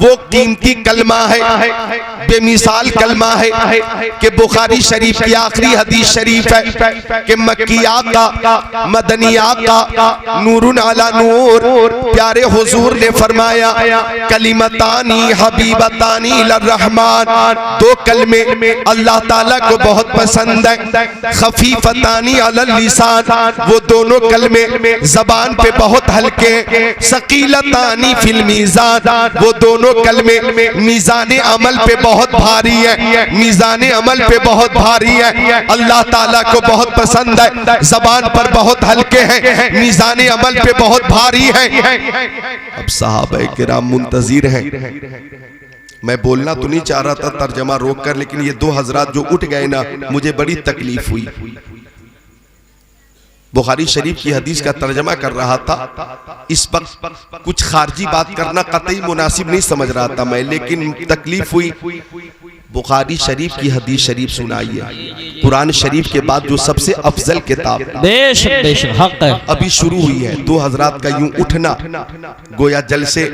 वो कीमती कलमा है, बेमिसाल कलमा है कि बुखारी शरीफ की आखिरी हदीस शरीफ है कि मक्की आका, मदनी आका, नूरुन अला नूर, प्यारे हुजूर ने फरमाया कलिमतानी हबीबतानी इलर रहमान, दो कलमे अल्लाह ताला को बहुत पसंद है, खफीफतानी अलल लिसान, वो दोनों कलमे जबान पे बहुत हल्के, सकीलतानी फिल मीज़ान, वो दोनों कलमे मीज़ाने अमल पे बहुत भारी है, मीज़ाने अमल पे बहुत भारी है, अल्लाह ताला को बहुत पसंद है, जबान पर बहुत हल्के हैं, मीज़ाने अमल पे बहुत भारी है। अब सहाबा किराम मुंतज़िर हैं। मैं बोलना तो नहीं चाह रहा था तर्जमा रोक कर, लेकिन ये दो हजरात जो उठ गए ना, मुझे बड़ी तकलीफ हुई। बुखारी शरीफ की हदीस का तर्जमा कर रहा था। इस वक्त कुछ खारजी बात करना कतई मुनासिब नहीं समझ रहा था मैं, लेकिन तकलीफ हुई। बुखारी शरीफ की हदीस शरीफ सुनाई है, कुरान शरीफ के बाद जो सबसे अफजल किताब बेशक बेशक हक है। अभी शुरू हुई है। 2 हजरात का यूं उठना, गोया जलसे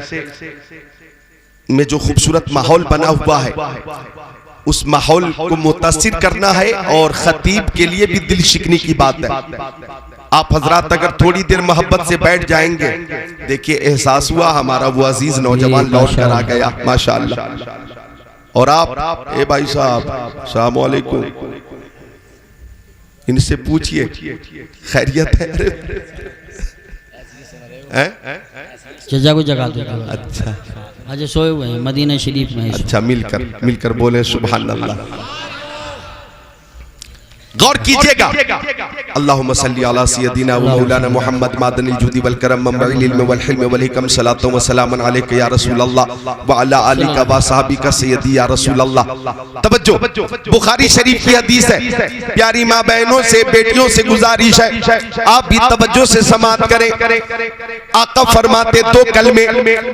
में जो खूबसूरत माहौल बना हुआ है उस माहौल को मुतासिर करना है, और खतीब के लिए भी दिल शिकनी की बात है। आप हजरात अगर थोड़ी देर मोहब्बत से बैठ जाएंगे, देखिए एहसास हुआ हमारा वो अजीज नौजवान लौट कर आ गया माशाअल्लाह। और आप ए भाई साहब अस्सलाम वालेकुम, इनसे पूछिए खैरियत है? जजा को जगा दो। अच्छा आज सोए हुए हैं मदीना शरीफ में। अच्छा मिलकर बोले सुभान अल्लाह। गौर कीजिएगा। अल्लाहुम्मा सल्ली अला सय्यदिना व मौलाना मुहम्मद मादनिल जुदी वल करम मम्बइल इल्म वल हिल्म वल हिकम सलातो व सलामन अलैका या रसूल अल्लाह व अला आलिका व सहाबिका सय्यदी या रसूल अल्लाह। तवज्जो, बुखारी शरीफ की हदीस है। प्यारी माँ बहनों से, बेटियों से गुजारिश है आप भी तवज्जो से समाअत करें। आका फरमाते 2 कलमे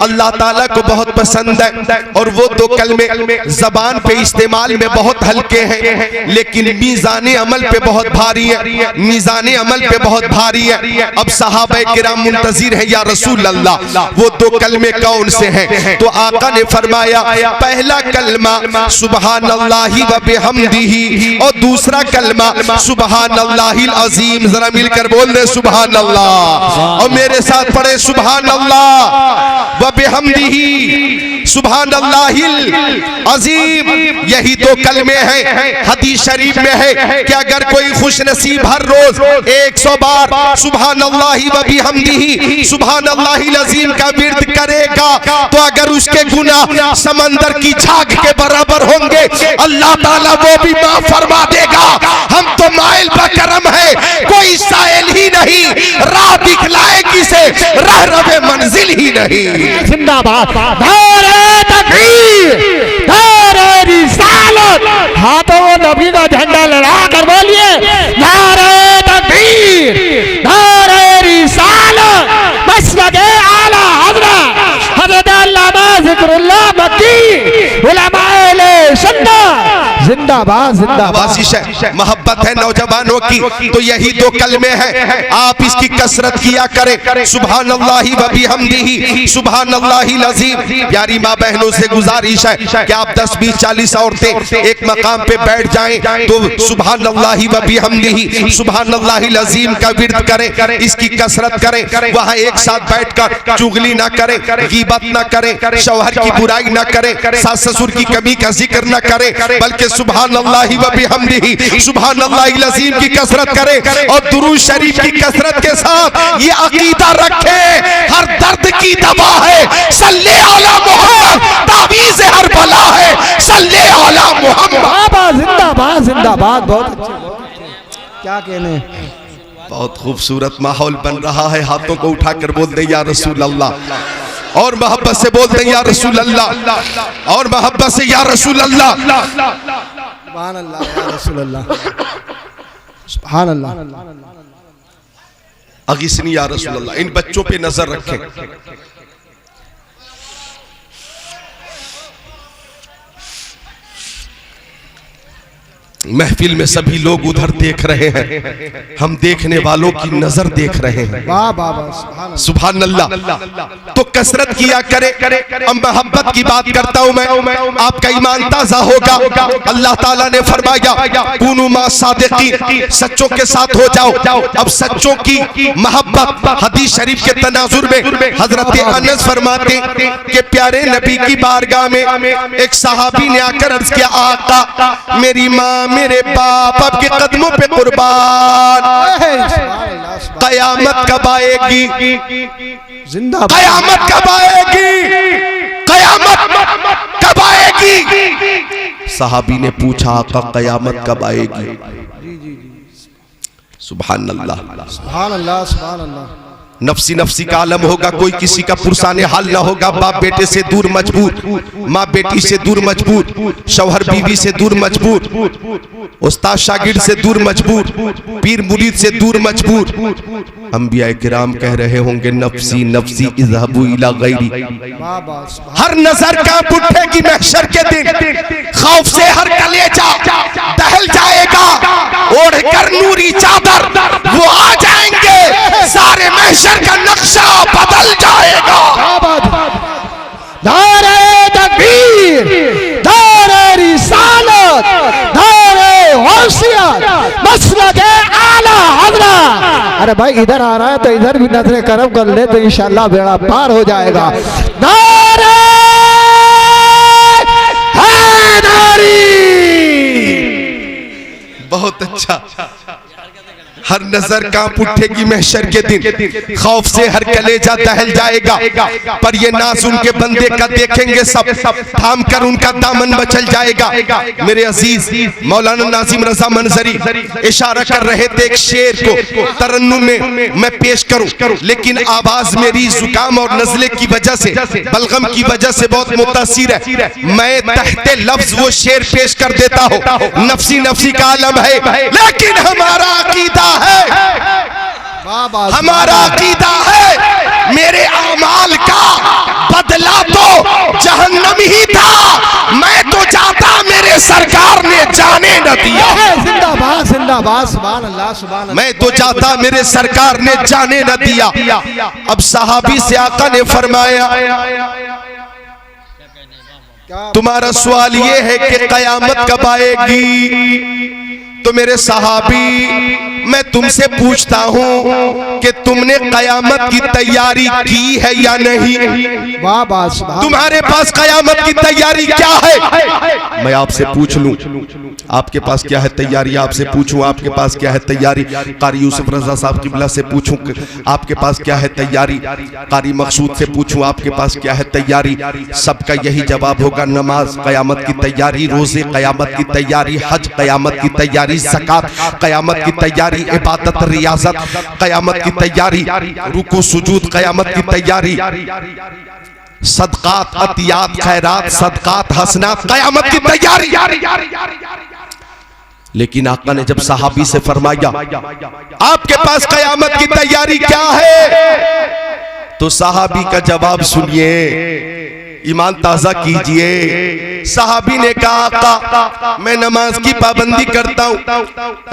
अल्लाह ताला को बहुत पसंद है, और वो 2 कलमे जबान पे इस्तेमाल में बहुत हल्के हैं, लेकिन मीज़ान अमल पे बहुत भारी है, मीज़ान अमल पे बहुत भारी है। अब सहाबा किराम मुंतज़िर है या रसूल अल्लाह, वो 2 कलमे कौन से हैं? तो आका ने फरमाया पहला कलमा सुबहानल्लाहि व बिहम्दिही, और दूसरा कलमा सुबहानल्लाहिल अज़ीम। जरा मिलकर बोल दे सुबहान अल्लाह, और मेरे साथ पढ़े सुबहान अल्लाह व बिहम्दिही सुबहानल्लाहिल अज़ीम। यही 2 कलमे हैं। हदीस शरीफ में है कि अगर कोई खुश नसीब हर रोज 100 बार सुबहानल्लाहि व बिहम्दिही सुबहानल्लाहिल अज़ीम का विर्द करेगा, तो अगर उसके गुनाह समंदर की झाग के बराबर होंगे, अल्लाह ताला वो भी माफ फरमा देगा। हम तो माइल बकरम है, कोई साइल ही नहीं, राह दिखलाए किसे, राह रवे मंजिल ही नहीं। जिंदाबाद, नारे तकबीर, नारे रिसालत, हाथों में नबी का झंडा लहरा कर बोलिए नारे तकबीर, नारे रिसालत, मसलके आला हज़रत अल्लामा ज़िक्रुल्लाह मक्की उलमाए सुन्नत जिंदाबाद जिंदाबाद। मोहब्बत है नौजवानों की, तो यही 2 कलमे हैं। आप इसकी कसरत किया करें। सुबहानल्लाहि व बिहम्दिही सुबहानल्लाहिल अज़ीम। प्यारी माँ बहनों से गुजारिश है कि आप 10, 20, 40 औरतें एक मकाम पे बैठ जाएं, तो सुबहानल्लाहि व बिहम्दिही सुबहानल्लाहिल अज़ीम का विर्द करें, इसकी कसरत करें। वहाँ एक साथ बैठकर चुगली ना करें, गीबत ना करें, शौहर की बुराई ना करें, सास ससुर की कमी का जिक्र ना करें, बल्कि सुबहानल्लाहि व बिहम्दिही सुबहानल्लाहिल अज़ीम की कसरत करें। और दुरूद शरीफ की कसरत के साथ ये अकीदा रखें, हर दर्द की दवा है सल्ले अला मुहम्मद, तावीज़ हर बला है सल्ले अला मुहम्मद। जिंदाबाद जिंदाबाद। बहुत अच्छे, क्या कहने। बहुत खूबसूरत माहौल बन रहा है। हाथों को उठाकर बोल दे या रसूल अल्लाह, और मोहब्बत से बोल दे या रसूल अल्लाह, और मोहब्बत से या रसूल अल्लाह। सुभान अल्लाह या रसूल अल्लाह, सुभान अल्लाह। अगिसनी या रसूल अल्लाह। इन बच्चों पे नजर रखें। महफिल में सभी लोग उधर देख रहे हैं, हम देखने वालों की नजर देख रहे हैं। वाह वाह वाह, सुभान अल्लाह। तो कसरत किया करे। अब मोहब्बत की बात करता हूं मैं, आपका ईमान ताजा होगा। अल्लाह ताला ने फरमाया कुनू मा सादिकीन, सच्चों के साथ हो जाओ। अब सच्चों की मोहब्बत हदीस शरीफ के तनाजुर में हजरत अनस फरमाते कि प्यारे नबी की बारगाह में एक सहाबी ने आकर अर्ज किया, आका मेरी माँ मेरे बाप आपके कदमों पे कुर्बान, कयामत कब आएगी, जिंदाबाद, कयामत कब आएगी, कयामत कब आएगी। सहाबी ने पूछा आका कयामत कब आएगी। सुभान अल्लाह सुभान अल्लाह सुभान अल्लाह। नफसी नफसी का आलम होगा, कोई किसी का पुरसाने हाल ना होगा। बाप बेटे से दूर मजबूर, माँ बेटी से दूर मजबूर, शौहर बीवी से दूर मजबूर, उस्ताद शागिर्द से दूर मजबूर, पीर मुरीद से दूर मजबूर। अंबिया किराम कह रहे होंगे नफसी नफसी इज़हबू इला गैरी। हर नजर कांप उठेगी महशर के दिन, खौफ से हर कलेजा दहल जाएगा। ओढ़कर नूरी चादर वो आ जाएंगे, सारे महशर का नक्शा बदल जाएगा। नारे तकबीर, नारे रिसालत, नारे गौसियत, मसलके आला हज़रत। अरे भाई इधर आ रहा है तो इधर भी नजरे करम कर ले तो इंशाअल्लाह बेड़ा पार हो जाएगा। नारे हैदरी। बहुत अच्छा। हर नजर कांप उठेगी महशर के दिन, खौफ से हर कलेजा दहल जाएगा। पर ये नाज उनके बंदे का देखेंगे सब, थाम कर उनका दामन मचल जाएगा। मेरे अजीज मौलाना नाजिम रजा मंजरी इशारा कर रहे थे एक शेर को तरन्नुम में मैं पेश करूं, लेकिन आवाज मेरी जुकाम और नजले की वजह से, बलगम की वजह से बहुत मुतासिर है। मैं तहते लफ्ज वो शेर पेश कर देता हूं। नफसी नफसी का आलम है, लेकिन हमारा अकीदा है, हमारा अकीदा है मेरे आमाल का बदला तो जहन्नम ही था। मैं तो चाहता मेरे सरकार ने जाने न दिया। जिंदाबाद जिंदाबाद, सुभान अल्लाह सुभान अल्लाह। मैं तो चाहता मेरे सरकार ने जाने न दिया। अब सहाबी से आका ने फरमाया, तुम्हारा सवाल ये है कि कयामत कब आएगी? तो मेरे सहाबी मैं तुमसे पूछता हूं कि तुमने कयामत की तैयारी की है या नहीं? तुम्हारे पास कयामत की तैयारी क्या है? मैं आपसे पूछ लूं आपके पास क्या है तैयारी? आपसे पूछूं आपके पास क्या है तैयारी? कारी यूसुफ रजा साहब किबला से पूछूं आपके पास क्या है तैयारी? कारी मकसूद से पूछूं आपके पास क्या है तैयारी? सबका यही जवाब होगा, नमाज कयामत की तैयारी, रोजे कयामत की तैयारी, हज कयामत की तैयारी, ज़कात कयामत की तैयारी, इबादत रियाजत कयामत की तैयारी, रुकू सुजूद कयामत की तैयारी, सदकात अतियात खैरात सदकात हसनात कयामत की तैयारी। लेकिन आका ने जब सहाबी से फरमाया आपके पास कयामत की तैयारी क्या है, तो सहाबी का जवाब सुनिए, ईमान ताजा कीजिए। सहाबी ने कहा आका मैं नमाज की पाबंदी करता हूँ,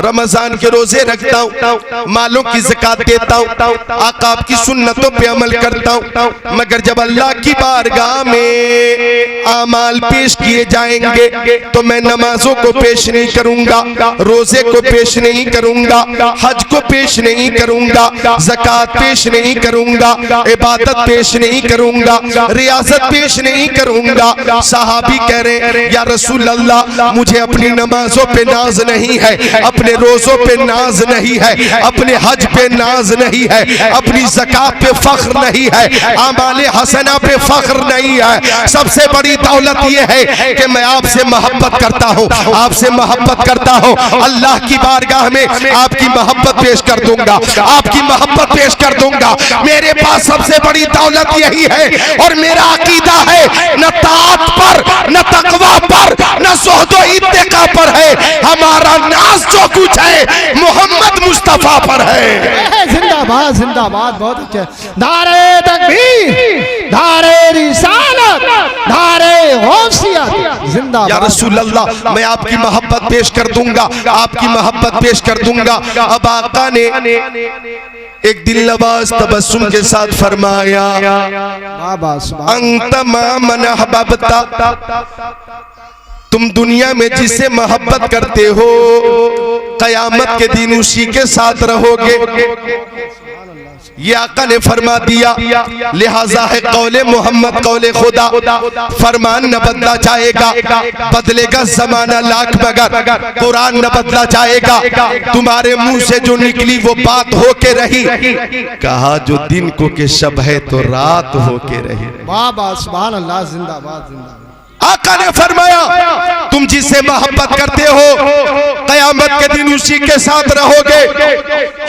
रमजान के रोजे रखता हूँ, मालों की ज़कात देता हूँ, आका आपकी सुन्नतों पे अमल करता हूँ, मगर जब अल्लाह की बारगाह में आमाल पेश किए जाएंगे तो मैं नमाजों को पेश नहीं करूंगा, रोजे को पेश नहीं करूंगा, हज को पेश नहीं करूंगा, ज़कात पेश नहीं करूंगा, इबादत पेश नहीं करूंगा, रियासत पेश नहीं करूंगा। सहाबी कह रहे या रसूल अल्लाह मुझे अपनी नमाजों पे नाज नहीं है, अपने रोजों पे नाज नहीं है, अपने हज पे नाज नहीं है, अपनी ज़कात पे फख्र नहीं है, आमाले हसना पे फख्र नहीं है। सबसे बड़ी दौलत ये है कि मैं आपसे मोहब्बत करता हूँ, आपसे मोहब्बत करता हूँ, अल्लाह की बारगाह में आपकी मोहब्बत पेश कर दूंगा, आपकी मोहब्बत पेश कर दूंगा। मेरे पास सबसे बड़ी दौलत यही है और मेरा अकीदा है न ताअत पर, न तकवा पर, न ज़ुहद इत्तिका पर है, हमारा नाज जो कुछ है मोहम्मद मुस्तफा पर है। जिंदाबाद जिंदाबाद, बहुत अच्छे। नारे तकबीर, नारे रिसालत, नारे गौसियत, जिंदाबाद। या रसूल अल्लाह मैं आपकी मोहब्बत पेश कर दूंगा, आपकी मोहब्बत पेश कर दूंगा। अब आका ने एक दिल नवाज तबस्सुम के साथ फरमाया अंत मन हबबता, तुम दुनिया में जिसे मोहब्बत करते हो कयामत के दिन उसी के साथ रहोगे। ये आका ने फरमा दिया, लिहाजा है कौले मोहम्मद कौले खुदा, फरमान न बदला जाएगा, बदलेगा जमाना लाख मगर कुरान न बदला जाएगा। तुम्हारे मुंह से जो निकली वो बात होके रही, कहा जो दिन को के शब है तो रात होके रही। वाह वाह सुभान अल्लाह, जिंदाबाद जिंदाबाद। आका ने फरमाया तुम जिससे मोहब्बत करते हो कयामत के दिन उसी के साथ रहोगे।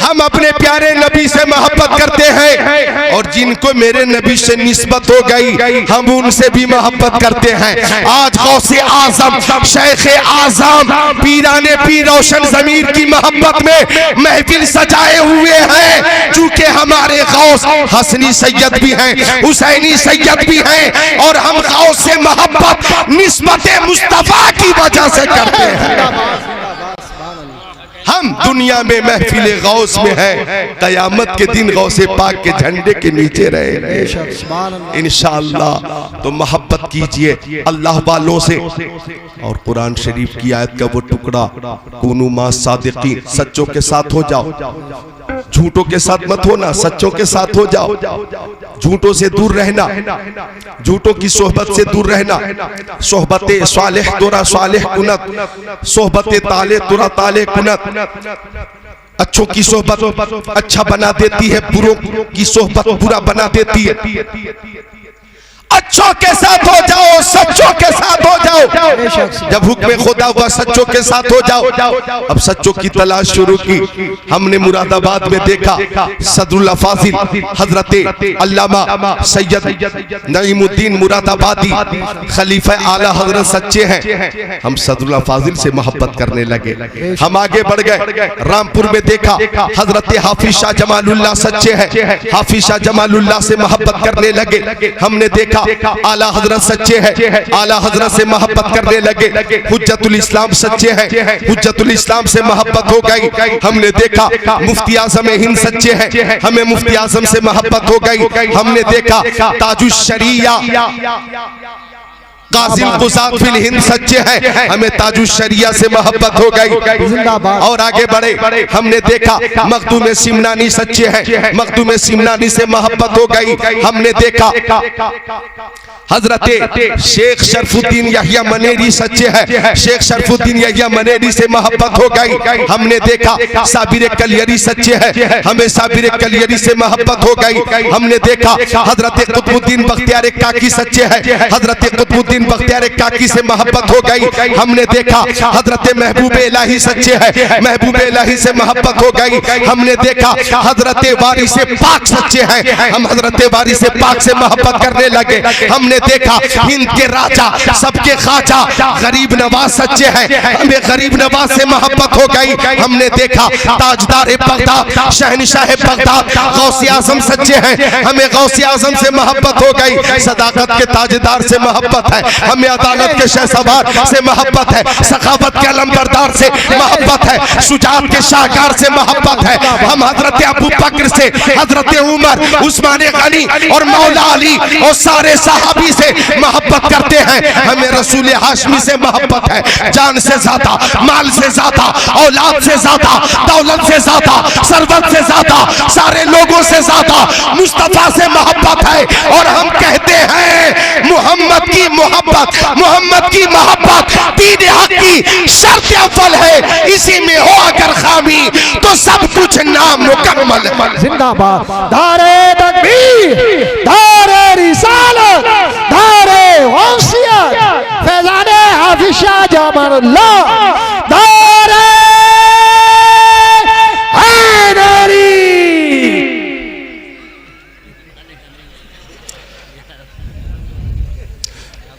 हम अपने प्यारे नबी से मोहब्बत करते हैं और जिनको मेरे नबी से निस्बत हो गई हम उनसे भी मोहब्बत करते हैं। आज गौसे आजम शेख आजम पीराने पीर रोशन ज़मीर की मोहब्बत में महफिल सजाए हुए हैं, चूंकि हमारे गौस हसनी सैयद भी हैं, हुसैनी सैयद भी हैं और हम गौस से मोहब्बत निस्बत मुस्तफा की वजह से करते हैं। हम दुनिया में महफिल गौस में हैं, कयामत के दिन गौसे पाक के झंडे के नीचे रहेंगे इंशाअल्लाह। तो मोहब्बत कीजिए अल्लाह वालों से। और कुरान शरीफ की आयत का वो टुकड़ा कुनू मा सादिकीन, सच्चों के साथ हो जाओ, झूठों के साथ मत होना, सच्चों के साथ हो जाओ। झूठों से दूर रहना, झूठों की सोहबत से दूर रहना। सोहबते सालेह तुरा सालेह कुनत, सोहबते ताले तुरा ताले कुनत। अच्छों की सोहबत अच्छा बना देती है, बुरों की सोहबत बुरा बना देती है। अच्छों के साथ हो जाओ, सच्चों के साथ हो जाओ। जब हुक्म खुदा हुआ सच्चों के साथ हो जाओ। अब सच्चों की तलाश शुरू की। हमने मुरादाबाद में देखा सदरुल फाजिल हजरत अल्लामा सैयद नईमुद्दीन मुरादाबादी खलीफा आला हजरत सच्चे हैं। हम सदरुल फाजिल से मोहब्बत करने लगे। हम आगे बढ़ गए, रामपुर में देखा हजरत हाफिज शाह जमालुल्लाह सच्चे हैं। हाफिज शाह जमालुल्लाह से मोहब्बत करने लगे। हमने देखा आला हजरत सच्चे हैं, आला हजरत से मोहब्बत करने लगे। हुज्जतुल इस्लाम सच्चे हैं, हुज्जतुल इस्लाम से मोहब्बत हो गई। हमने देखा मुफ्ती आजम हिंद सच्चे हैं, हमें मुफ्ती आजम से मोहब्बत हो गई। हमने देखा ताजुश शरिया कासिम कुसाद फिल हिंद सच्चे हैं, हमें ताजुश शरिया से मोहब्बत हो गई। और आगे बढ़े, हमने देखा मखदूम सिमनानी सच्चे हैं, मखदूम सिमनानी से मोहब्बत हो गई। हमने देखा हजरत शेख शरफुद्दीन यहिया मनेरी सच्चे हैं, शेख शरफुद्दीन यहिया मनेरी से मोहब्बत हो गई। हमने देखा साबिर कलियरी सच्चे हैं, हमें साबिर कलियरी से मोहब्बत हो गई। हमने देखा हजरत कुतुबुद्दीन बख्तियार काकी सच्चे हैं, हजरत कुतुबुद्दीन बख्तियार काकी से मोहब्बत हो गई। हमने देखा हजरत महबूब इलाही सच्चे हैं, महबूब इलाही से मोहब्बत हो गई। हमने देखा हजरत वारिस पाक सच्चे हैं, हम हजरत वारिस पाक से मोहब्बत करने लगे। हमने देखा हिंद के राजा सबके खाजा गरीब नवाज सच्चे हैं, हमें गरीब नवाज से मोहब्बत हो गई। हमने देखा ताजदार बगदाद शहनशाह बगदाद गौसे आजम सच्चे हैं, हमें गौसे आजम से मोहब्बत हो गई। सदाकत के ताजदार से मोहब्बत है, हमें अदालत के शहसवार से मोहब्बत है, सखावत के अलमबरदार से मोहब्बत है, शुजात के शाहकार से मोहब्बत है। हम हजरत अबू बकर से, हजरत उमर, उस्मान गनी और मौला अली और सारे सहाबी से मोहब्बत करते हैं। हमें रसूल हाशमी से मोहब्बत है, जान से ज्यादा, माल से ज्यादा, औलाद से ज्यादा, दौलत से ज्यादा, सरवत से ज्यादा, सारे लोगों से ज्यादा मुस्तफा से मोहब्बत है। और हम कहते हैं मोहम्मद की मोहब्बत, मोहम्मद की मोहब्बत दीन हक की शर्त अव्वल है। इसी में हो अगर खामी तो सब कुछ नामुकम्मल है। जिंदाबाद दारे तकबीर, दारे रिसालत, दारे गौसियत, फैज़ाने हाफिज शाह जमालुल्लाह, दारे हैदरी।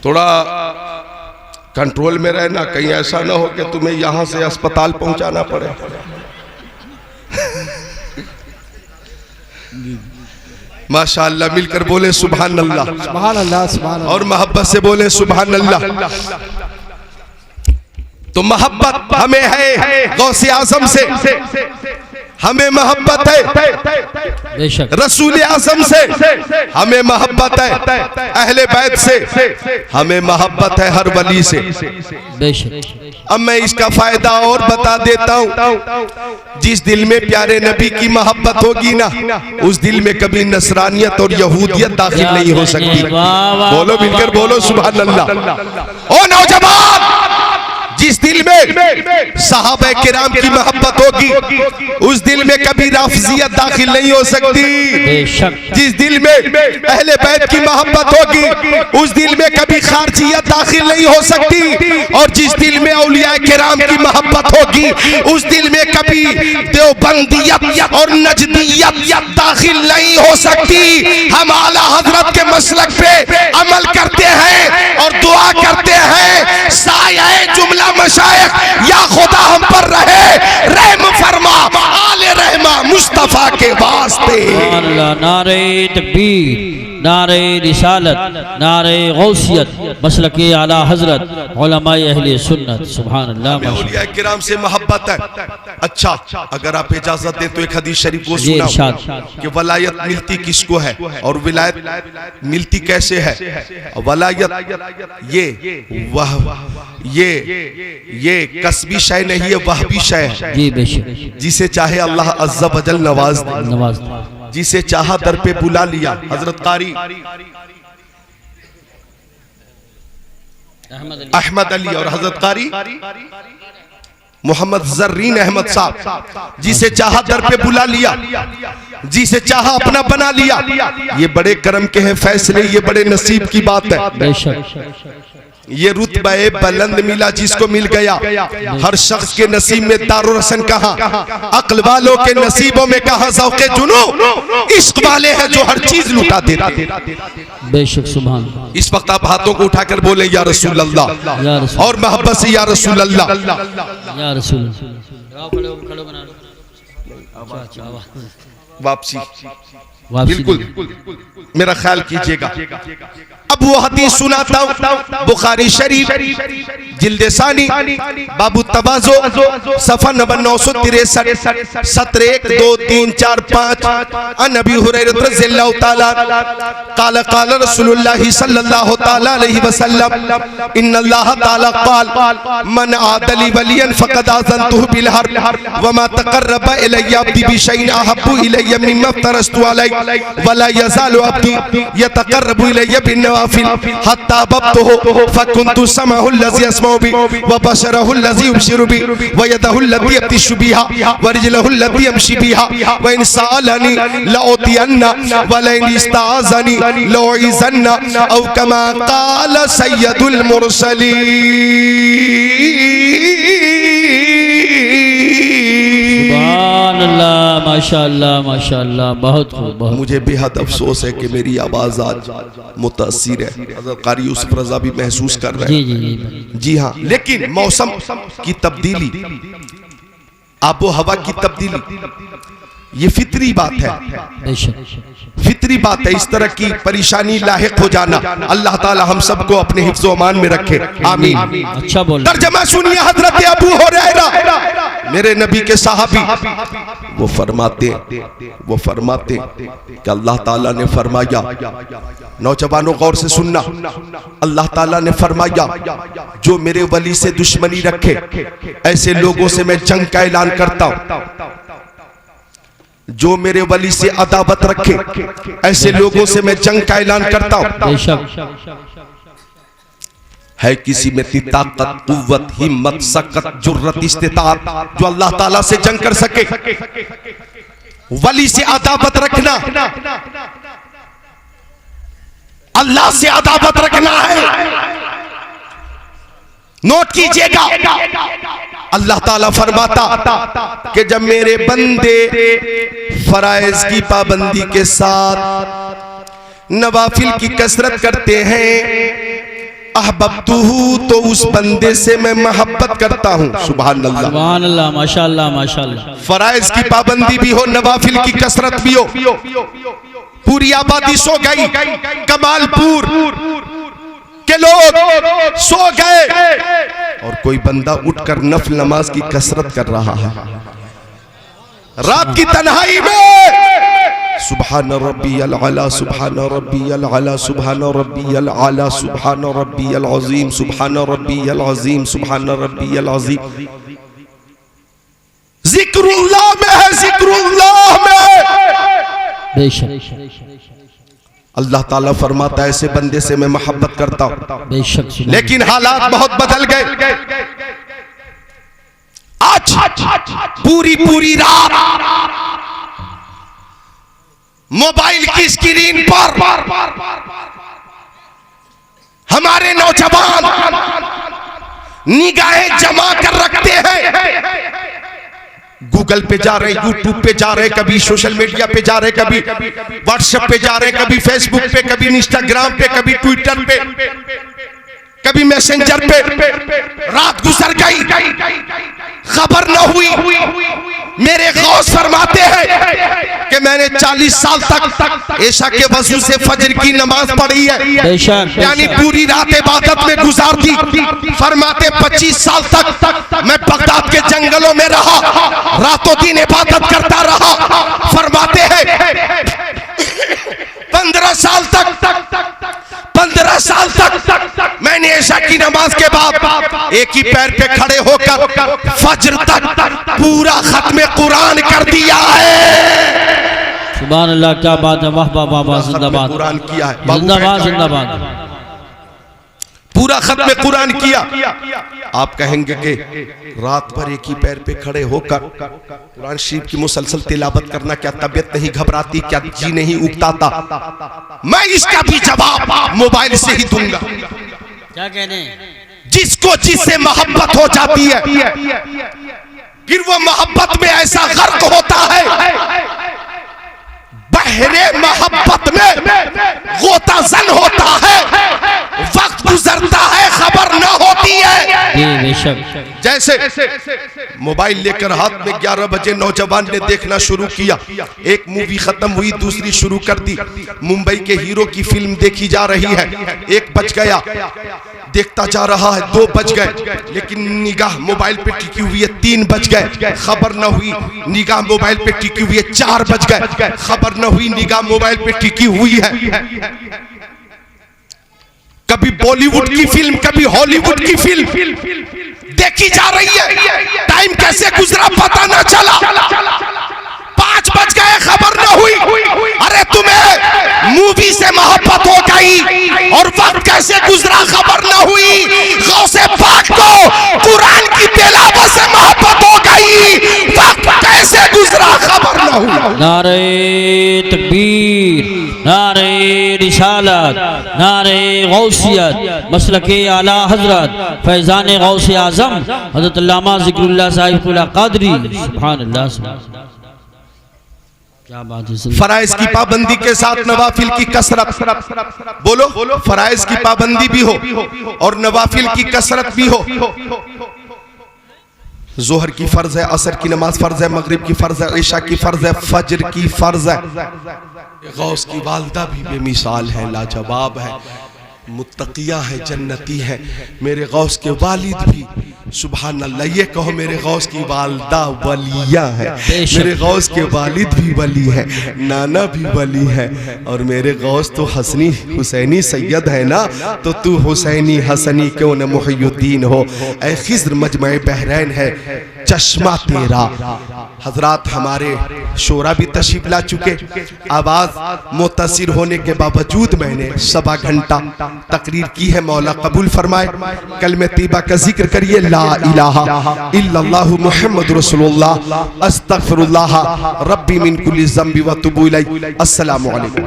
थोड़ा कंट्रोल में रहना, कहीं ऐसा ना हो कि तुम्हें यहां से अस्पताल पहुंचाना पड़े। माशाअल्लाह, मिलकर बोले सुभान अल्लाह, सुभान अल्लाह, सुभान अल्लाह। और मोहब्बत से बोले सुभान अल्लाह। तो मोहब्बत हमें है गौसे आजम से, हमें मोहब्बत है बेशक रसूल आजम से, हमें मोहब्बत है अहले बैत से, हमें मोहब्बत है हर वली से। बेशक अब मैं इसका फायदा और बता देता हूँ। जिस दिल में प्यारे नबी की मोहब्बत होगी ना, उस दिल में कभी नसरानियत और यहूदियत दाखिल नहीं हो सकती। बोलो मिलकर बोलो सुभान अल्लाह। ओ नौजवान, जिस दिल में सहाबा किराम की मोहब्बत होगी उस दिल में कभी राफजियत दाखिल नहीं हो सकती। जिस दिल में अहले बैत की मोहब्बत होगी उस दिल में कभी खारजियत दाखिल नहीं हो सकती। और जिस दिल में औलिया किराम की मोहब्बत होगी उस दिल में कभी देवबंदियत और नजदियत दाखिल नहीं हो सकती। हम आला हजरत के मसलक पे अमल करते हैं और दुआ करते हैं, साये जुमला मशाइख या खुदा हम पर रहे, रहम फरमा आले रहमा मुस्तफा के वास्ते। नारे तकबीर, नारे रिसालत, नारे गौसियत, मसलके आला हजरत, उलमाए अहले सुन्नत। सुभान अल्लाह। औलिया किराम से मोहब्बत है। अच्छा, अगर आप इजाजत दें तो एक हदीस शरीफ को सुनाऊं कि वलायत मिलती किसको है और विलायत मिलती कैसे है। वलायत ये कसबी शय नहीं है, वहबी शय है। जी बेशक। जिसे चाहे अल्लाह अज़्ज़ा वजल नवाज दे, जिसे चाहा दर पे बुला लिया। हजरत कारी अहमद अली और हजरत कारी मोहम्मद जर्रीन अहमद साहब, जिसे चाहा दर पे बुला लिया, जिसे चाहा अपना बना लिया। ये बड़े करम के हैं फैसले, ये बड़े नसीब की बात है। ये रुतबा बुलंद मिला जिसको मिल गया। हर शख्स के नसीब में दारुल हसन कहा, अक्ल वालों के नसीबों में कहा ज़ौक़े जुनू। इश्क वाले हैं जो हर चीज लुटा देते। बेशक सुभान। इस वक्त आप हाथों को उठाकर बोले या रसूल अल्लाह, और मोहब्बत से या रसूल अल्लाह, या रसूल। वापसी बिल्कुल मेरा ख्याल कीजिएगा। अब वो हदीस सुनाता हूं, बुखारी शरीफ जिल्द सानी बाबू तवाज़ो सफ़ा नंबर 963 सत्र 1 2 3 4 5 अन अबी हुरैरा रज़ियल्लाहु ताला क़ाल क़ाल रसूलुल्लाह सल्लल्लाहु ताला अलैहि वसल्लम इन्नल्लाह ताला क़ाल मन आदली वलियन फ़क़द आज़नतुहु बिल हर्ब व मा तक़र्रबा इलय्या अब्दी बिशैइन अहब्बु इलय्या मिम्मा फ़तरस्तु अलैहि वला यज़ालु अब्दी यतक़र्रबु इलय्या बिन्नवाफिल हत्ता बब्तुहु फकुन्तु समअहु लज़ी अस्मअु बि व बशरहु लज़ी युबशिरु बि व यदहु लती यब्तिशु बिहा व रिजलहु लती यमशी बिहा व इन सअलनी लउतियन्ना व लइन इस्ताज़नी लउइज़न्ना औ कमा क़ाल सय्यदुल मुरसलीन। माशाअल्लाह माशाअल्लाह, बहुत खूब। मुझे बेहद अफसोस है कि मेरी आवाज आज मुतासिर है। हज़रत कारी यूसुफ रज़ा भी महसूस कर रहे हैं। जी हाँ, लेकिन मौसम की तब्दीली, आबो हवा की तब्दीली, ये फितरी बात है, फितरी बात है। इस तरह की परेशानी लाहिक हो जाना, अल्लाह ताला हम सबको अपने हिफ्ज़ व अमान में रखे, आमीन। अच्छा बोल। तर्जमा सुनिए, हजरत अबू हुरैरा मेरे नबी के सहाबी, वो फरमाते कि अल्लाह ताला ने फरमाया, नौजवानों गौर से सुनना, अल्लाह ताला ने फरमाया जो मेरे वली से दुश्मनी रखे ऐसे लोगों से मैं जंग का ऐलान करता हूं। जो मेरे वली से अदावत रखे ऐसे लोगों से मैं जंग का ऐलान करता हूं। है किसी में इतनी ताकत, कुव्वत, हिम्मत, सकत, जुर्रत, इस्तिताअत जो अल्लाह ताला से जंग कर सके? वली से अदावत रखना, अल्लाह से अदावत रखना है। नोट कीजिएगा, अल्लाह ताला फरमाता कि जब मेरे बंदे फराइज की पाबंदी के साथ नवाफिल की कसरत करते हैं, अहबब्तुहु, तो उस बंदे से मैं मोहब्बत करता हूं। सुभान अल्लाह, सुभान अल्लाह, माशाअल्लाह माशाअल्लाह। फराइज की पाबंदी भी हो, नवाफिल की कसरत भी हो, पूरी आबादी सो गई, कमालपुर के लोग सो गए और कोई बंदा उठकर नफल नमाज की कसरत कर रहा है रात की तन्हाई में। सुभान रब्बियल आला, सुभान रब्बियल आला, सुभान रब्बियल आला, सुभान रब्बियल अज़ीम, सुभान रब्बियल अज़ीम, सुभान रब्बियल अज़ीम। जिक्रुल्लाह में है, जिक्रुल्लाह में। बेशक अल्लाह ताला फरमाता है ऐसे बंदे से मैं मोहब्बत करता हूं। बेशक। लेकिन हालात बहुत बदल गए। आज पूरी पूरी रात मोबाइल की स्क्रीन पर हमारे नौजवान निगाहें जमा कर रखते हैं। गूगल पे जा रहे, यूट्यूब पे जा रहे, कभी सोशल मीडिया पे जा रहे, कभी व्हाट्सएप पे जा रहे, कभी फेसबुक पे, कभी इंस्टाग्राम पे, कभी ट्विटर पे, कभी मैसेंजर पे। रात गुजर गई, खबर न हुई। मेरे गौस फरमाते हैं कि मैंने 40 साल तक ऐशा के वजू से फजर की नमाज पढ़ी है, यानी पूरी रात इबादत में गुजार दी। फरमाते 25 साल तक मैं बगदाद के जंगलों में रहा, रातों दिन इबादत करता रहा। फरमाते हैं 15 साल तक मैंने ऐशा की नमाज के बाद एक ही पैर पे खड़े होकर फजर तक पूरा खत्म कुरान कर दिया है। सुभान अल्लाह, क्या बात है, वाह वाह वाह, जिंदाबाद कुरान किया है, जिंदाबाद जिंदाबाद। पूरा खत्म कुरान किया। आप कहेंगे कि रात भर एक ही पैर पे खड़े होकर कुरान शरीफ की मुसलसल तिलावत करना क्या तबीयत नहीं घबराती, क्या जी नहीं उगताता? मैं इसका भी जवाब मोबाइल से ही दूंगा। क्या कहने? जिसको जिससे मोहब्बत हो जाती है, फिर वो मोहब्बत में ऐसा गर्क होता है, बहरे मोहब्बत में गोताजन होता है, वक्त गुजरता है, खबर न होती है। बेशक। जैसे मोबाइल लेकर हाथ में 11 बजे नौजवान ने देखना शुरू किया, एक मूवी खत्म हुई, दूसरी शुरू कर दी। मुंबई के हीरो की फिल्म देखी जा रही है, 1 बज गया, देखता जा रहा है, 2 बज गए, लेकिन निगाह मोबाइल पे टिकी हुई है, 3 बज गए, खबर न हुई। निगाह मोबाइल पे टिकी हुई है, 4 बज गए, खबर न हुई, निगाह मोबाइल पे टिकी हुई है। कभी बॉलीवुड की फिल्म, कभी हॉलीवुड की फिल्म देखी जा रही है, टाइम कैसे गुजरा पता ना चला। 5 बज गए, खबर न हुई। अरे तुम्हें मूवी से मोहब्बत हो गई और वक्त कैसे गुजरा खबर न हुई। गौसे पाक को कुरान की तिलावत से मोहब्बत हो गई, वक्त कैसे गुजरा खबर न हुई। नारे तकबीर, नारे रिसालत, नारे गौसियत, मसलके आला हजरत फैजान गौसे आजम हजरत अल्लामा ज़िक्रुल्लाह साहिब कुला कादरी। सुभान अल्लाह, क्या बात है। फराइज की पाबंदी के साथ नवाफिल की कसरत, बोलो फराइज की पाबंदी भी हो और नवाफिल की कसरत भी हो। जोहर की फर्ज है, असर की नमाज फर्ज है, मगरिब की फर्ज है, ईशा की फर्ज है, फजर की फर्ज है। गौस की वालदा भी बेमिसाल है, लाजवाब है, मुत्तकिया है, जन्नती है। मेरे गौस के वालिद भी सुभान अल्लाह, ये कहो मेरे गौस की वालदा वलिया है, मेरे गौस के वालिद भी वली है, नाना भी वली है, और मेरे गौस तो हसनी हुसैनी सैयद है ना, तो तू हुसैनी हसनी क्यों न मुहियुद्दीन हो। ऐ खिज़्र मजमे बहरैन है चश्मा तेरा। हजरात हमारे शोरा भी तशरीफ ला चुके, आवाज मुतासिर होने के बावजूद मैंने 1.25 घंटा तकरीर की है, मौला कबूल फरमाए। कलमे तैयबा का जिक्र करिए, ला इलाहा इल्लल्लाहु मुहम्मद रसूलुल्लाह अस्तगफिरुल्लाह रब्बी मिन कुल्ली ज़ंबि व तुबू इलैह। अस्सलामु अलैकुम।